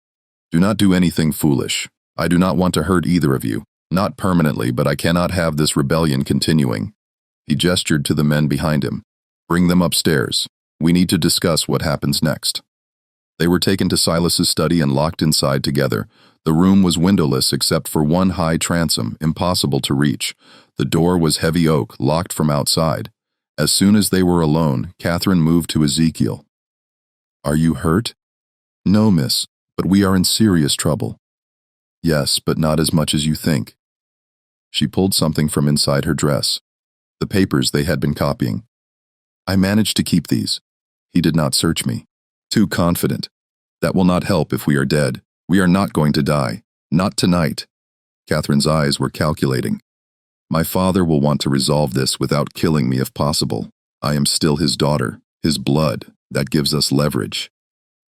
A: "Do not do anything foolish. I do not want to hurt either of you. Not permanently, but I cannot have this rebellion continuing." He gestured to the men behind him. "Bring them upstairs. We need to discuss what happens next." They were taken to Silas's study and locked inside together. The room was windowless except for 1 high transom, impossible to reach. The door was heavy oak, locked from outside. As soon as they were alone, Catherine moved to Ezekiel. "Are you hurt?" "No, miss, but we are in serious trouble." "Yes, but not as much as you think." She pulled something from inside her dress. The papers they had been copying. "I managed to keep these." He did not search me. Too confident. "That will not help if we are dead. We are not going to die. Not tonight." Catherine's eyes were calculating. "My father will want to resolve this without killing me if possible. I am still his daughter, his blood. That gives us leverage."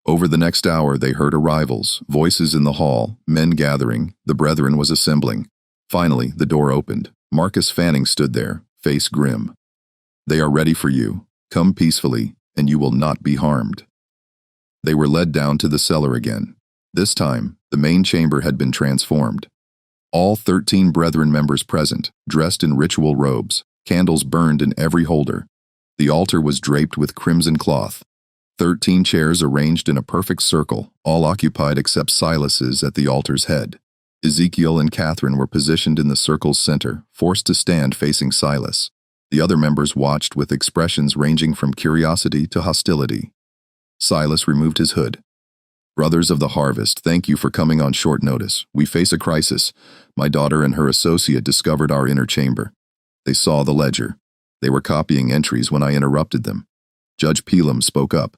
A: Over the next hour they heard arrivals, voices in the hall, men gathering, the brethren was assembling. Finally, the door opened. Marcus Fanning stood there, face grim. "They are ready for you. Come peacefully, and you will not be harmed." They were led down to the cellar again. This time, the main chamber had been transformed. All 13 Brethren members present, dressed in ritual robes, candles burned in every holder. The altar was draped with crimson cloth. 13 chairs arranged in a perfect circle, all occupied except Silas's at the altar's head. Ezekiel and Catherine were positioned in the circle's center, forced to stand facing Silas. The other members watched with expressions ranging from curiosity to hostility. Silas removed his hood. "Brothers of the harvest, thank you for coming on short notice. We face a crisis. My daughter and her associate discovered our inner chamber. They saw the ledger. They were copying entries when I interrupted them. Judge Pelam spoke up.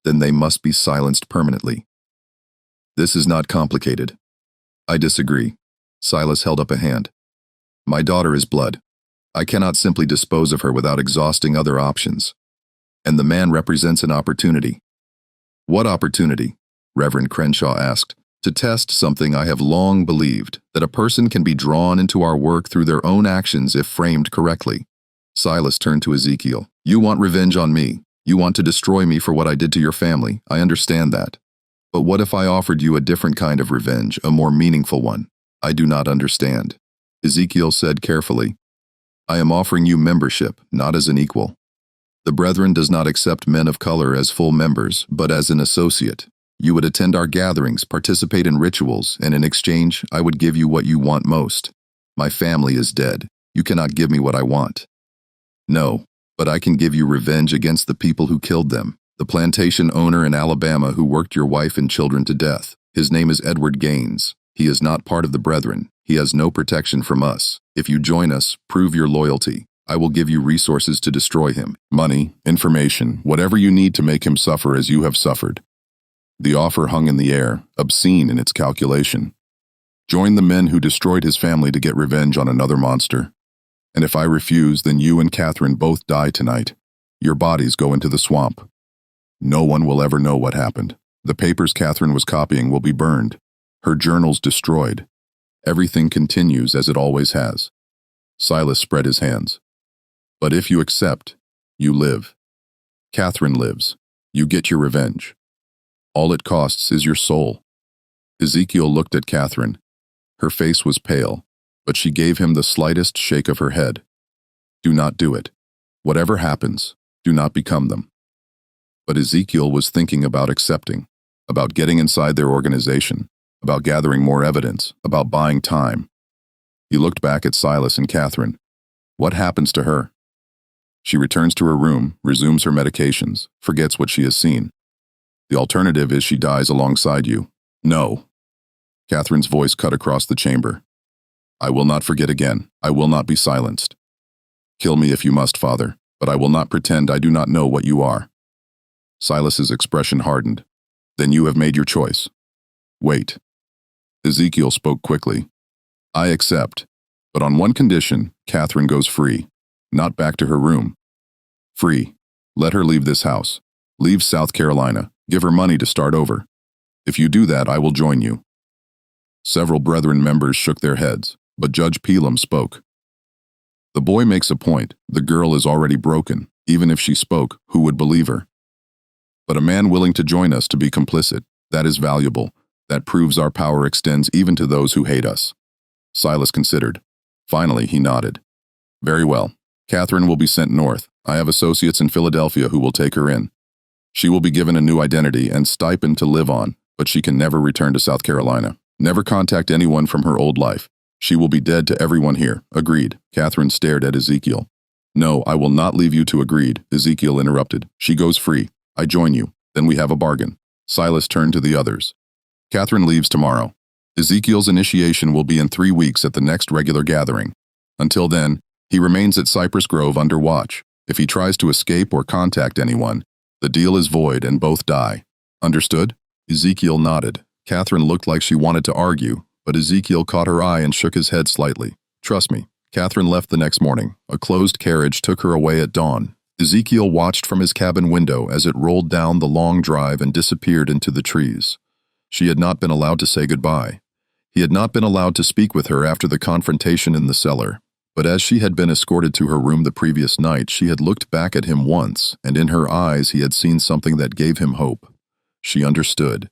A: Then they must be silenced permanently." "This is not complicated." "I disagree." Silas held up a hand. "My daughter is blood. I cannot simply dispose of her without exhausting other options. And the man represents an opportunity." "What opportunity?" Reverend Crenshaw asked. "To test something I have long believed, that a person can be drawn into our work through their own actions if framed correctly." Silas turned to Ezekiel. "You want revenge on me. You want to destroy me for what I did to your family. I understand that. But what if I offered you a different kind of revenge, a more meaningful one? I do not understand." Ezekiel said carefully, "I am offering you membership, not as an equal. The Brethren does not accept men of color as full members, but as an associate. You would attend our gatherings, participate in rituals, and in exchange, I would give you what you want most. My family is dead. You cannot give me what I want." "No, but I can give you revenge against the people who killed them. The plantation owner in Alabama who worked your wife and children to death. His name is Edward Gaines. He is not part of the Brethren. He has no protection from us. If you join us, prove your loyalty. I will give you resources to destroy him. Money, information, whatever you need to make him suffer as you have suffered." The offer hung in the air, obscene in its calculation. "Join the men who destroyed his family to get revenge on another monster. And if I refuse, then you and Catherine both die tonight. Your bodies go into the swamp. No one will ever know what happened. The papers Catherine was copying will be burned. Her journals destroyed. Everything continues as it always has." Silas spread his hands. "But if you accept, you live. Catherine lives. You get your revenge. All it costs is your soul." Ezekiel looked at Catherine. Her face was pale, but she gave him the slightest shake of her head. "Do not do it. Whatever happens, do not become them." But Ezekiel was thinking about accepting, about getting inside their organization, about gathering more evidence, about buying time. He looked back at Silas and Catherine. What happens to her? She returns to her room, resumes her medications, forgets what she has seen. The alternative is she dies alongside you. "No." Catherine's voice cut across the chamber. "I will not forget again. I will not be silenced. Kill me if you must, Father, but I will not pretend I do not know what you are." Silas's expression hardened. "Then you have made your choice." "Wait." Ezekiel spoke quickly. "I accept, but on one condition, Catherine goes free, not back to her room. Free. Let her leave this house. Leave South Carolina. Give her money to start over. If you do that, I will join you." Several Brethren members shook their heads, but Judge Pelam spoke. "The boy makes a point. The girl is already broken. Even if she spoke, who would believe her? But a man willing to join us to be complicit, that is valuable. That proves our power extends even to those who hate us." Silas considered. Finally, he nodded. "Very well. Catherine will be sent north. I have associates in Philadelphia who will take her in. She will be given a new identity and stipend to live on, but she can never return to South Carolina. Never contact anyone from her old life. She will be dead to everyone here." "Agreed." Catherine stared at Ezekiel. "No, I will not leave you to agreed," Ezekiel interrupted. "She goes free. I join you. Then we have a bargain." Silas turned to the others. "Catherine leaves tomorrow. Ezekiel's initiation will be in 3 weeks at the next regular gathering. Until then, he remains at Cypress Grove under watch. If he tries to escape or contact anyone, the deal is void and both die. Understood?" Ezekiel nodded. Catherine looked like she wanted to argue, but Ezekiel caught her eye and shook his head slightly. "Trust me." Catherine left the next morning. A closed carriage took her away at dawn. Ezekiel watched from his cabin window as it rolled down the long drive and disappeared into the trees. She had not been allowed to say goodbye. He had not been allowed to speak with her after the confrontation in the cellar. But as she had been escorted to her room the previous night, she had looked back at him once, and in her eyes he had seen something that gave him hope. She understood.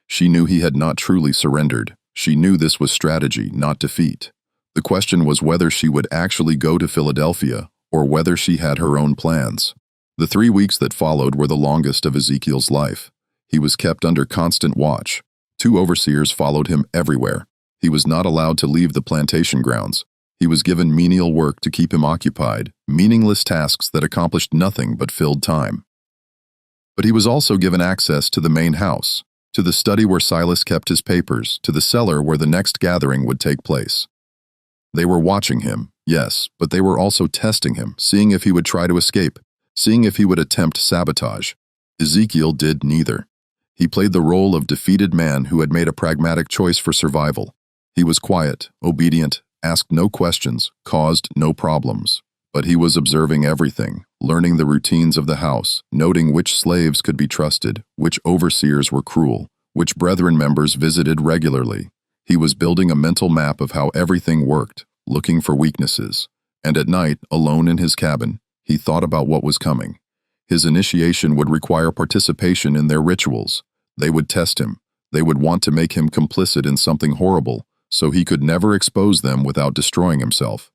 A: She knew he had not truly surrendered. She knew this was strategy, not defeat. The question was whether she would actually go to Philadelphia or whether she had her own plans. The 3 weeks that followed were the longest of Ezekiel's life. He was kept under constant watch. 2 overseers followed him everywhere. He was not allowed to leave the plantation grounds. He was given menial work to keep him occupied, meaningless tasks that accomplished nothing but filled time. But he was also given access to the main house, to the study where Silas kept his papers, to the cellar where the next gathering would take place. They were watching him, yes, but they were also testing him, seeing if he would try to escape, seeing if he would attempt sabotage. Ezekiel did neither. He played the role of defeated man who had made a pragmatic choice for survival. He was quiet, obedient, asked no questions, caused no problems. But he was observing everything, learning the routines of the house, noting which slaves could be trusted, which overseers were cruel, which brethren members visited regularly. He was building a mental map of how everything worked, looking for weaknesses. And at night, alone in his cabin, he thought about what was coming. His initiation would require participation in their rituals. They would test him. They would want to make him complicit in something horrible, so he could never expose them without destroying himself.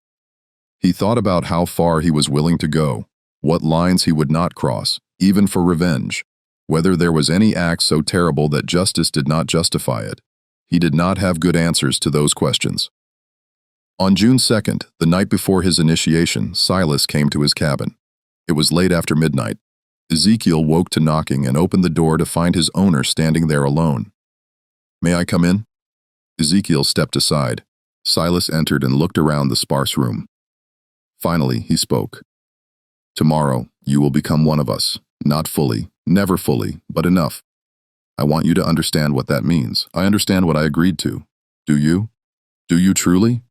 A: He thought about how far he was willing to go, what lines he would not cross, even for revenge, whether there was any act so terrible that justice did not justify it. He did not have good answers to those questions. On June 2nd, the night before his initiation, Silas came to his cabin. It was late after midnight. Ezekiel woke to knocking and opened the door to find his owner standing there alone. "May I come in?" Ezekiel stepped aside. Silas entered and looked around the sparse room. Finally, he spoke. "Tomorrow, you will become one of us. Not fully, never fully, but enough. I want you to understand what that means. I understand what I agreed to. Do you? Do you truly?"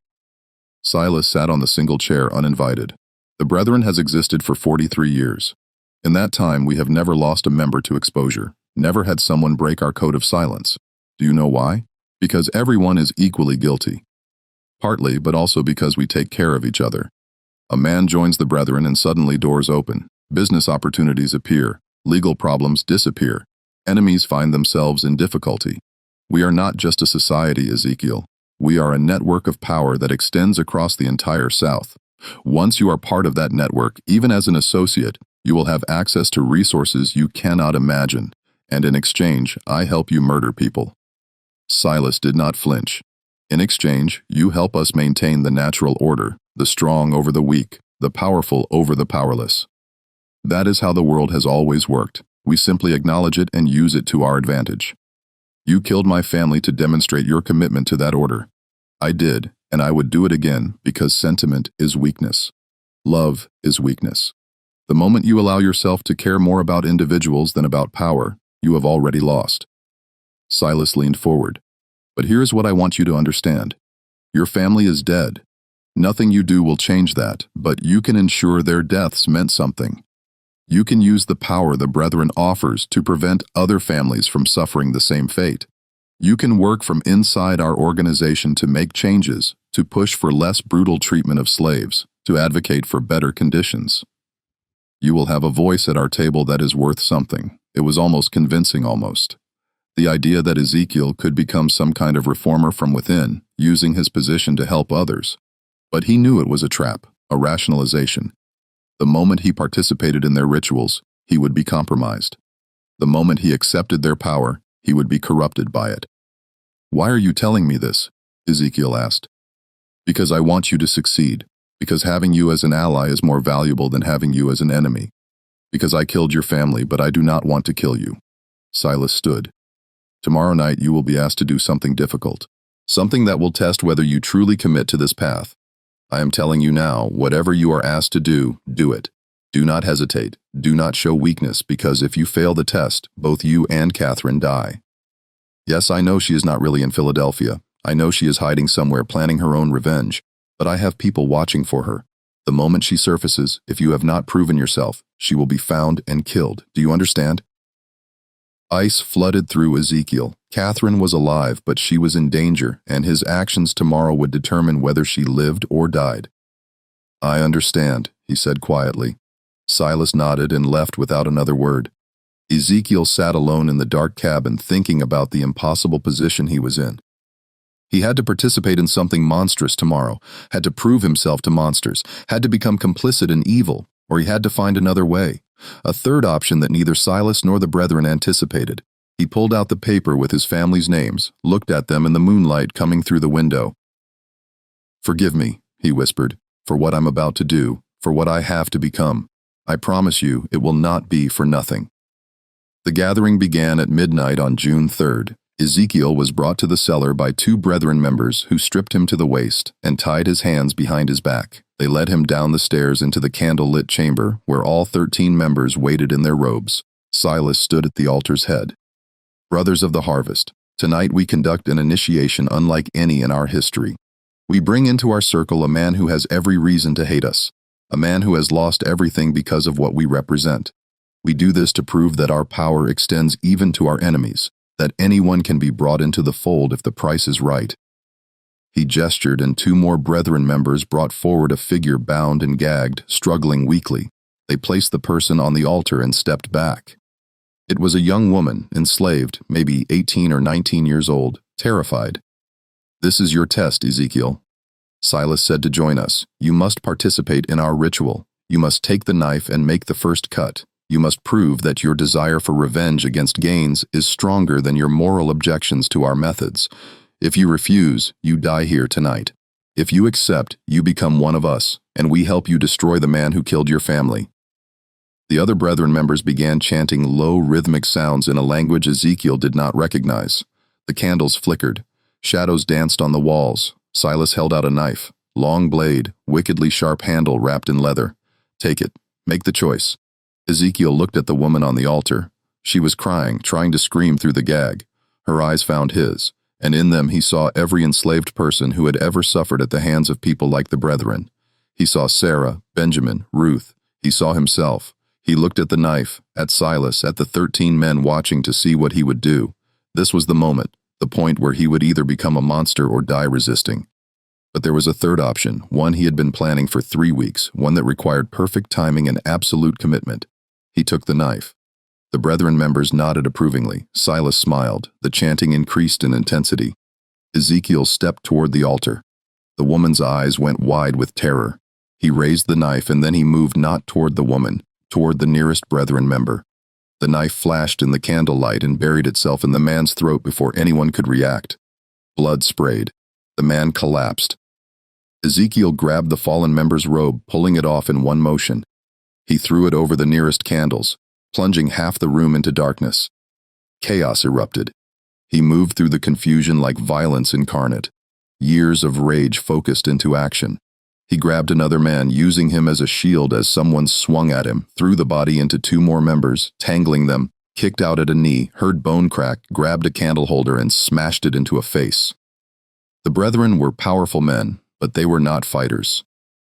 A: Silas sat on the single chair uninvited. The Brethren has existed for 43 years. In that time, we have never lost a member to exposure, never had someone break our code of silence. Do you know why? Because everyone is equally guilty. Partly, but also because we take care of each other. A man joins the Brethren and suddenly doors open. Business opportunities appear. Legal problems disappear. Enemies find themselves in difficulty. We are not just a society, Ezekiel. We are a network of power that extends across the entire South. Once you are part of that network, even as an associate, you will have access to resources you cannot imagine. And in exchange, I help you murder people. Silas did not flinch. In exchange, you help us maintain the natural order, the strong over the weak, the powerful over the powerless. That is how the world has always worked. We simply acknowledge it and use it to our advantage. You killed my family to demonstrate your commitment to that order. I did, and I would do it again because sentiment is weakness. Love is weakness. The moment you allow yourself to care more about individuals than about power, you have already lost. Silas leaned forward. But here's what I want you to understand. Your family is dead. Nothing you do will change that, but you can ensure their deaths meant something. You can use the power the Brethren offers to prevent other families from suffering the same fate. You can work from inside our organization to make changes, to push for less brutal treatment of slaves, to advocate for better conditions. You will have a voice at our table that is worth something. It was almost convincing almost. The idea that Ezekiel could become some kind of reformer from within, using his position to help others. But he knew it was a trap, a rationalization. The moment he participated in their rituals, he would be compromised. The moment he accepted their power, he would be corrupted by it. "Why are you telling me this?" Ezekiel asked. "Because I want you to succeed. Because having you as an ally is more valuable than having you as an enemy. Because I killed your family, but I do not want to kill you." Silas stood. "Tomorrow night you will be asked to do something difficult. Something that will test whether you truly commit to this path. I am telling you now, whatever you are asked to do, do it. Do not hesitate. Do not show weakness, because if you fail the test, both you and Catherine die. Yes, I know she is not really in Philadelphia. I know she is hiding somewhere planning her own revenge. But I have people watching for her. The moment she surfaces, if you have not proven yourself, she will be found and killed. Do you understand?" Ice flooded through Ezekiel. Catherine was alive, but she was in danger, and his actions tomorrow would determine whether she lived or died. "I understand," he said quietly. Silas nodded and left without another word. Ezekiel sat alone in the dark cabin thinking about the impossible position he was in. He had to participate in something monstrous tomorrow, had to prove himself to monsters, had to become complicit in evil, or he had to find another way. A third option that neither Silas nor the brethren anticipated. He pulled out the paper with his family's names, looked at them in the moonlight coming through the window. "Forgive me," he whispered, "for what I'm about to do, for what I have to become. I promise you it will not be for nothing." The gathering began at midnight on June 3rd. Ezekiel was brought to the cellar by two brethren members who stripped him to the waist and tied his hands behind his back. They led him down the stairs into the candle-lit chamber where all 13 members waited in their robes. Silas stood at the altar's head. "Brothers of the harvest, tonight we conduct an initiation unlike any in our history. We bring into our circle a man who has every reason to hate us, a man who has lost everything because of what we represent. We do this to prove that our power extends even to our enemies, that anyone can be brought into the fold if the price is right." He gestured, and two more brethren members brought forward a figure bound and gagged, struggling weakly. They placed the person on the altar and stepped back. It was a young woman, enslaved, maybe 18 or 19 years old, terrified. "This is your test, Ezekiel." Silas said to join us. "You must participate in our ritual. You must take the knife and make the first cut. You must prove that your desire for revenge against Gaines is stronger than your moral objections to our methods. If you refuse, you die here tonight. If you accept, you become one of us, and we help you destroy the man who killed your family." The other brethren members began chanting low rhythmic sounds in a language Ezekiel did not recognize. The candles flickered. Shadows danced on the walls. Silas held out a knife, long blade, wickedly sharp handle wrapped in leather. "Take it. Make the choice." Ezekiel looked at the woman on the altar. She was crying, trying to scream through the gag. Her eyes found his, and in them he saw every enslaved person who had ever suffered at the hands of people like the brethren. He saw Sarah, Benjamin, Ruth. He saw himself. He looked at the knife, at Silas, at the 13 men watching to see what he would do. This was the moment, the point where he would either become a monster or die resisting. But there was a third option, one he had been planning for 3 weeks, one that required perfect timing and absolute commitment. He took the knife. The brethren members nodded approvingly. Silas smiled. The chanting increased in intensity. Ezekiel stepped toward the altar. The woman's eyes went wide with terror. He raised the knife, and then he moved not toward the woman, toward the nearest brethren member. The knife flashed in the candlelight and buried itself in the man's throat before anyone could react. Blood sprayed. The man collapsed. Ezekiel grabbed the fallen member's robe, pulling it off in one motion. He threw it over the nearest candles, plunging half the room into darkness. Chaos erupted. He moved through the confusion like violence incarnate. Years of rage focused into action. He grabbed another man, using him as a shield as someone swung at him, threw the body into two more members, tangling them, kicked out at a knee, heard bone crack, grabbed a candle holder and smashed it into a face. The brethren were powerful men, but they were not fighters.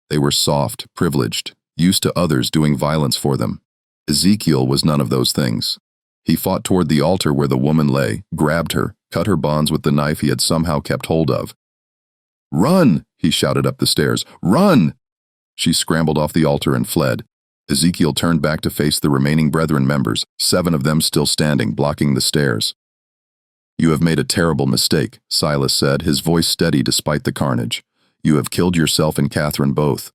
A: They were soft, privileged, used to others doing violence for them. Ezekiel was none of those things. He fought toward the altar where the woman lay, grabbed her, cut her bonds with the knife he had somehow kept hold of. "Run!" he shouted up the stairs. "Run!" She scrambled off the altar and fled. Ezekiel turned back to face the remaining brethren members, 7 of them still standing, blocking the stairs. "You have made a terrible mistake," Silas said, his voice steady despite the carnage. "You have killed yourself and Catherine both."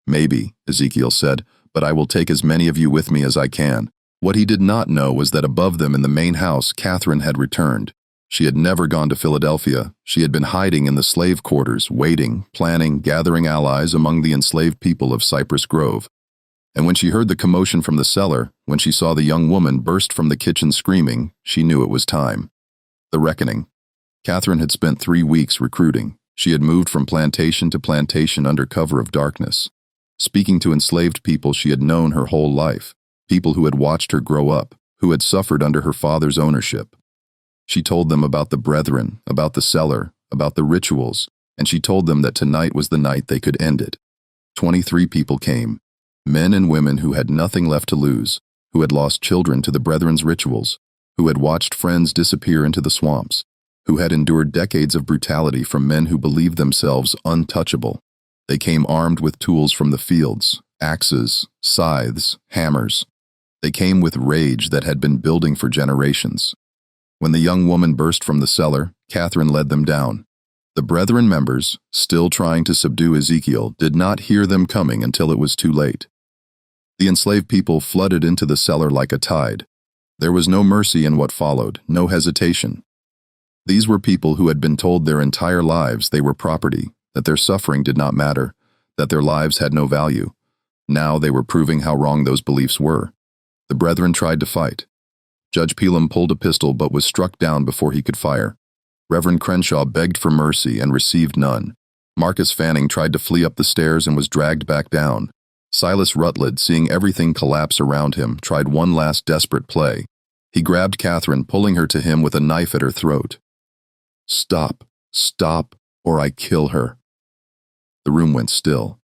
A: "Maybe," Ezekiel said, "but I will take as many of you with me as I can." What he did not know was that above them in the main house, Catherine had returned. She had never gone to Philadelphia. She had been hiding in the slave quarters, waiting, planning, gathering allies among the enslaved people of Cypress Grove. And when she heard the commotion from the cellar, when she saw the young woman burst from the kitchen screaming, she knew it was time. The reckoning. Catherine had spent 3 weeks recruiting. She had moved from plantation to plantation under cover of darkness, speaking to enslaved people she had known her whole life, people who had watched her grow up, who had suffered under her father's ownership. She told them about the brethren, about the cellar, about the rituals, and she told them that tonight was the night they could end it. 23 people came, men and women who had nothing left to lose, who had lost children to the brethren's rituals, who had watched friends disappear into the swamps, who had endured decades of brutality from men who believed themselves untouchable. They came armed with tools from the fields, axes, scythes, hammers. They came with rage that had been building for generations. When the young woman burst from the cellar, Catherine led them down. The Brethren members, still trying to subdue Ezekiel, did not hear them coming until it was too late. The enslaved people flooded into the cellar like a tide. There was no mercy in what followed, no hesitation. These were people who had been told their entire lives they were property, that their suffering did not matter, that their lives had no value. Now they were proving how wrong those beliefs were. The Brethren tried to fight. Judge Pelham pulled a pistol but was struck down before he could fire. Reverend Crenshaw begged for mercy and received none. Marcus Fanning tried to flee up the stairs and was dragged back down. Silas Rutledge, seeing everything collapse around him, tried one last desperate play. He grabbed Catherine, pulling her to him with a knife at her throat. "Stop, stop, or I kill her." The room went still.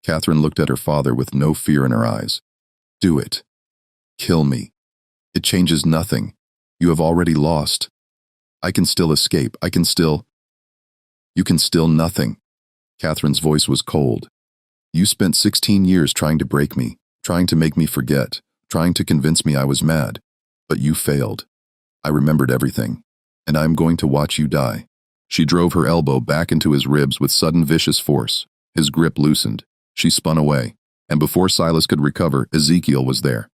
A: Catherine looked at her father with no fear in her eyes. "Do it. Kill me. It changes nothing. You have already lost. I can still escape. You can still nothing." Catherine's voice was cold. "You spent 16 years trying to break me, trying to make me forget, trying to convince me I was mad. But you failed. I remembered everything, and I am going to watch you die." She drove her elbow back into his ribs with sudden vicious force. His grip loosened. She spun away, and before Silas could recover, Ezekiel was there.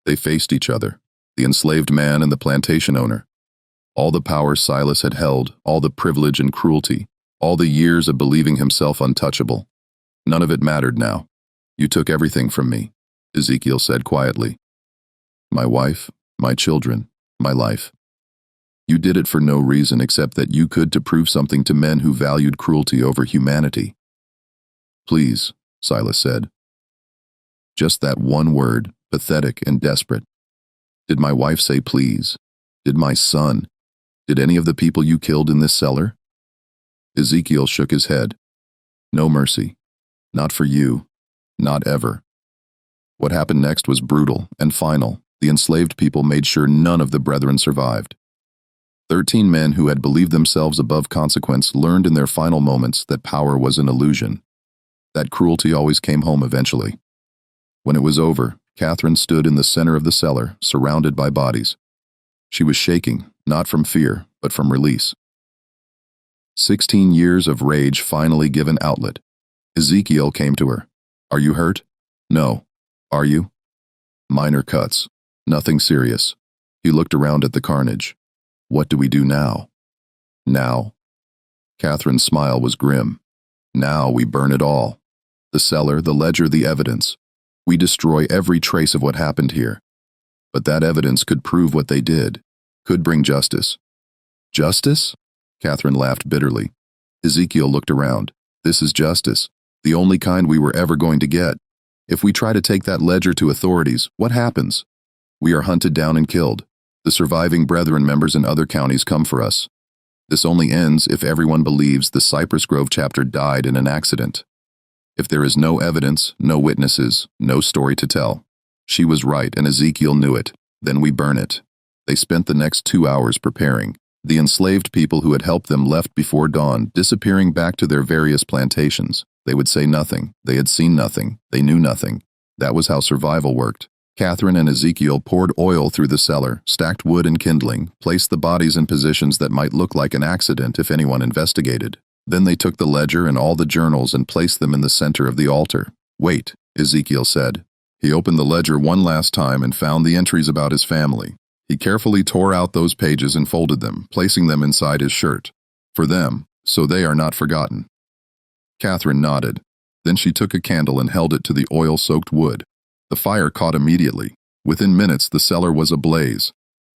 A: They faced each other, the enslaved man and the plantation owner. All the power Silas had held, all the privilege and cruelty, all the years of believing himself untouchable. None of it mattered now. "You took everything from me," Ezekiel said quietly. "My wife, my children, my life. You did it for no reason except that you could to prove something to men who valued cruelty over humanity." "Please," Silas said. Just that one word, pathetic and desperate. Did my wife say please? Did my son? Did any of the people you killed in this cellar? Ezekiel shook his head. "No mercy. Not for you. Not ever." What happened next was brutal and final. The enslaved people made sure none of the Brethren survived. 13 men who had believed themselves above consequence learned in their final moments that power was an illusion, that cruelty always came home eventually. When it was over, Catherine stood in the center of the cellar, surrounded by bodies. She was shaking, not from fear, but from release. 16 years of rage finally given outlet. Ezekiel came to her. "Are you hurt?" "No." "Are you?" "Minor cuts. Nothing serious." He looked around at the carnage. "What do we do now?" "Now?" Catherine's smile was grim. "Now we burn it all. The cellar, the ledger, the evidence. We destroy every trace of what happened here. But that evidence could prove what they did, could bring justice." "Justice?" Catherine laughed bitterly. Ezekiel looked around. "This is justice, the only kind we were ever going to get. If we try to take that ledger to authorities, what happens? We are hunted down and killed. The surviving Brethren members in other counties come for us. This only ends if everyone believes the Cypress Grove chapter died in an accident. If there is no evidence, no witnesses, no story to tell. She was right and Ezekiel knew it. Then we burn it." They spent the next 2 hours preparing. The enslaved people who had helped them left before dawn, disappearing back to their various plantations. They would say nothing. They had seen nothing. They knew nothing. That was how survival worked. Catherine and Ezekiel poured oil through the cellar, stacked wood and kindling, placed the bodies in positions that might look like an accident if anyone investigated. Then they took the ledger and all the journals and placed them in the center of the altar. "Wait," Ezekiel said. He opened the ledger one last time and found the entries about his family. He carefully tore out those pages and folded them, placing them inside his shirt. "For them, so they are not forgotten." Catherine nodded. Then she took a candle and held it to the oil-soaked wood. The fire caught immediately. Within minutes, the cellar was ablaze.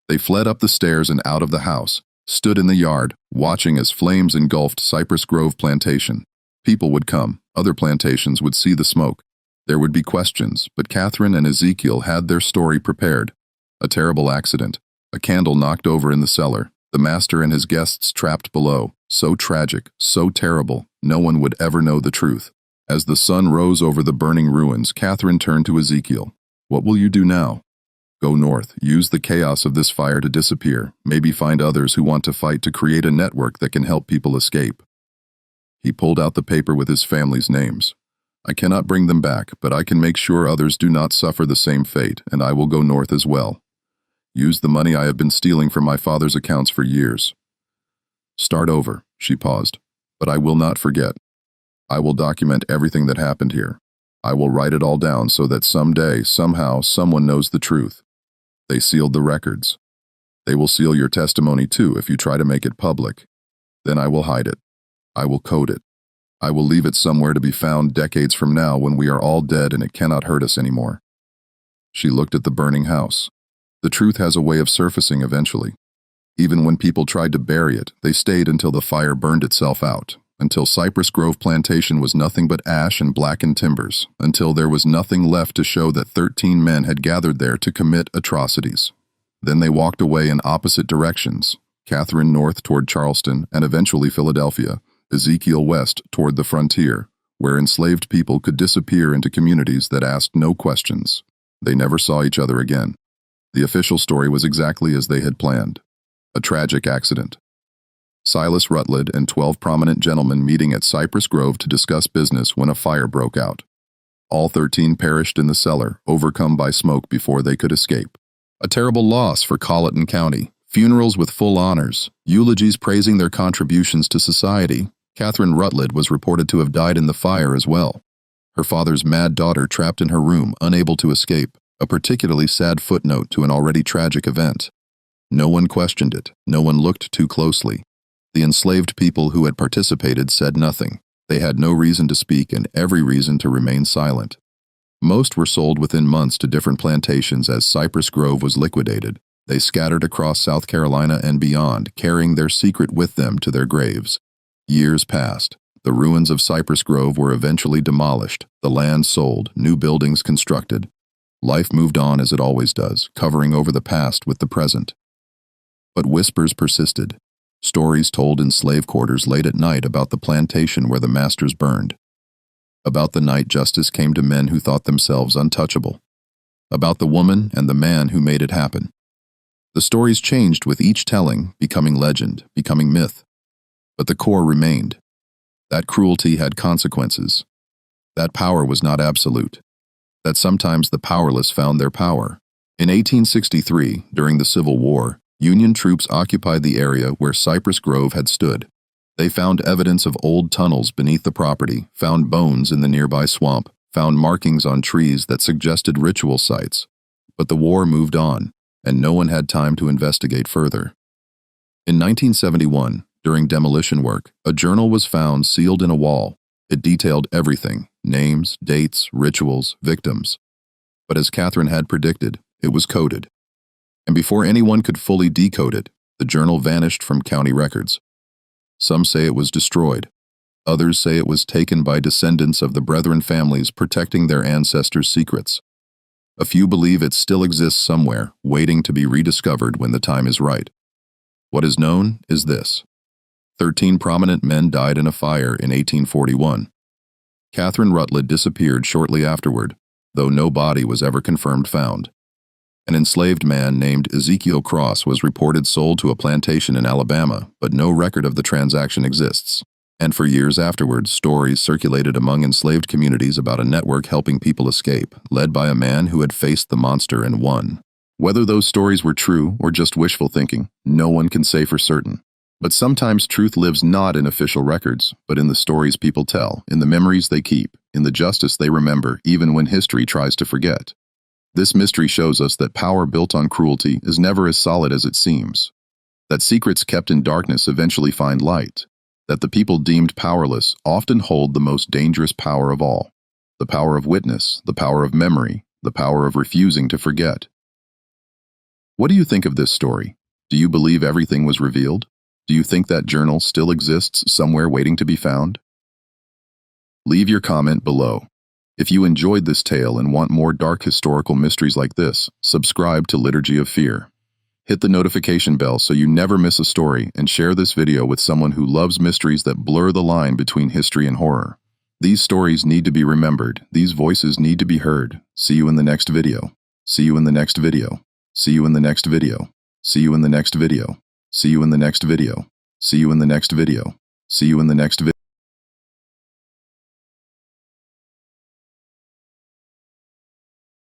A: They fled up the stairs and out of the house, stood in the yard, watching as flames engulfed Cypress Grove Plantation. People would come. Other plantations would see the smoke. There would be questions, but Catherine and Ezekiel had their story prepared. A terrible accident. A candle knocked over in the cellar. The master and his guests trapped below. So tragic, so terrible, no one would ever know the truth. As the sun rose over the burning ruins, Catherine turned to Ezekiel. "What will you do now?" "Go north. Use the chaos of this fire to disappear. Maybe find others who want to fight to create a network that can help people escape." He pulled out the paper with his family's names. I cannot bring them back, but I can make sure others do not suffer the same fate, and I will go north as well. Use the money I have been stealing from my father's accounts for years. Start over, she paused. But I will not forget. I will document everything that happened here. I will write it all down so that someday, somehow, someone knows the truth. They sealed the records. They will seal your testimony too if you try to make it public. Then I will hide it. I will code it. I will leave it somewhere to be found decades from now when we are all dead and it cannot hurt us anymore. She looked at the burning house. The truth has a way of surfacing eventually. Even when people tried to bury it, they stayed until the fire burned itself out, until Cypress Grove Plantation was nothing but ash and blackened timbers, until there was nothing left to show that 13 men had gathered there to commit atrocities. Then they walked away in opposite directions, Catherine north toward Charleston and eventually Philadelphia, Ezekiel west toward the frontier, where enslaved people could disappear into communities that asked no questions. They never saw each other again. The official story was exactly as they had planned. A tragic accident. Silas Rutledge and 12 prominent gentlemen meeting at Cypress Grove to discuss business when a fire broke out. All 13 perished in the cellar, overcome by smoke before they could escape. A terrible loss for Colleton County. Funerals with full honors, eulogies praising their contributions to society. Catherine Rutledge was reported to have died in the fire as well. Her father's mad daughter trapped in her room, unable to escape, a particularly sad footnote to an already tragic event. No one questioned it, no one looked too closely. The enslaved people who had participated said nothing. They had no reason to speak and every reason to remain silent. Most were sold within months to different plantations as Cypress Grove was liquidated. They scattered across South Carolina and beyond, carrying their secret with them to their graves. Years passed. The ruins of Cypress Grove were eventually demolished, the land sold, new buildings constructed. Life moved on as it always does, covering over the past with the present. But whispers persisted. Stories told in slave quarters late at night about the plantation where the masters burned. About the night justice came to men who thought themselves untouchable. About the woman and the man who made it happen. The stories changed with each telling, becoming legend, becoming myth. But the core remained. That cruelty had consequences. That power was not absolute. That sometimes the powerless found their power. In 1863, during the Civil War, Union troops occupied the area where Cypress Grove had stood. They found evidence of old tunnels beneath the property, found bones in the nearby swamp, found markings on trees that suggested ritual sites. But the war moved on, and no one had time to investigate further. In 1971, during demolition work, a journal was found sealed in a wall. It detailed everything: names, dates, rituals, victims. But as Catherine had predicted, it was coded. And before anyone could fully decode it, the journal vanished from county records. Some say it was destroyed. Others say it was taken by descendants of the Brethren families protecting their ancestors' secrets. A few believe it still exists somewhere, waiting to be rediscovered when the time is right. What is known is this: 13 prominent men died in a fire in 1841. Catherine Rutledge disappeared shortly afterward, though no body was ever confirmed found. An enslaved man named Ezekiel Cross was reported sold to a plantation in Alabama, but no record of the transaction exists. And for years afterwards, stories circulated among enslaved communities about a network helping people escape, led by a man who had faced the monster and won. Whether those stories were true or just wishful thinking, no one can say for certain. But sometimes truth lives not in official records, but in the stories people tell, in the memories they keep, in the justice they remember, even when history tries to forget. This mystery shows us that power built on cruelty is never as solid as it seems, that secrets kept in darkness eventually find light, that the people deemed powerless often hold the most dangerous power of all, the power of witness, the power of memory, the power of refusing to forget. What do you think of this story? Do you believe everything was revealed? Do you think that journal still exists somewhere waiting to be found? Leave your comment below. If you enjoyed this tale and want more dark historical mysteries like this, subscribe to Liturgy of Fear. Hit the notification bell so you never miss a story, and share this video with someone who loves mysteries that blur the line between history and horror. These stories need to be remembered. These voices need to be heard. See you in the next video. See you in the next video. See you in the next video. See you in the next video. See you in the next video. See you in the next video. See you in the next video.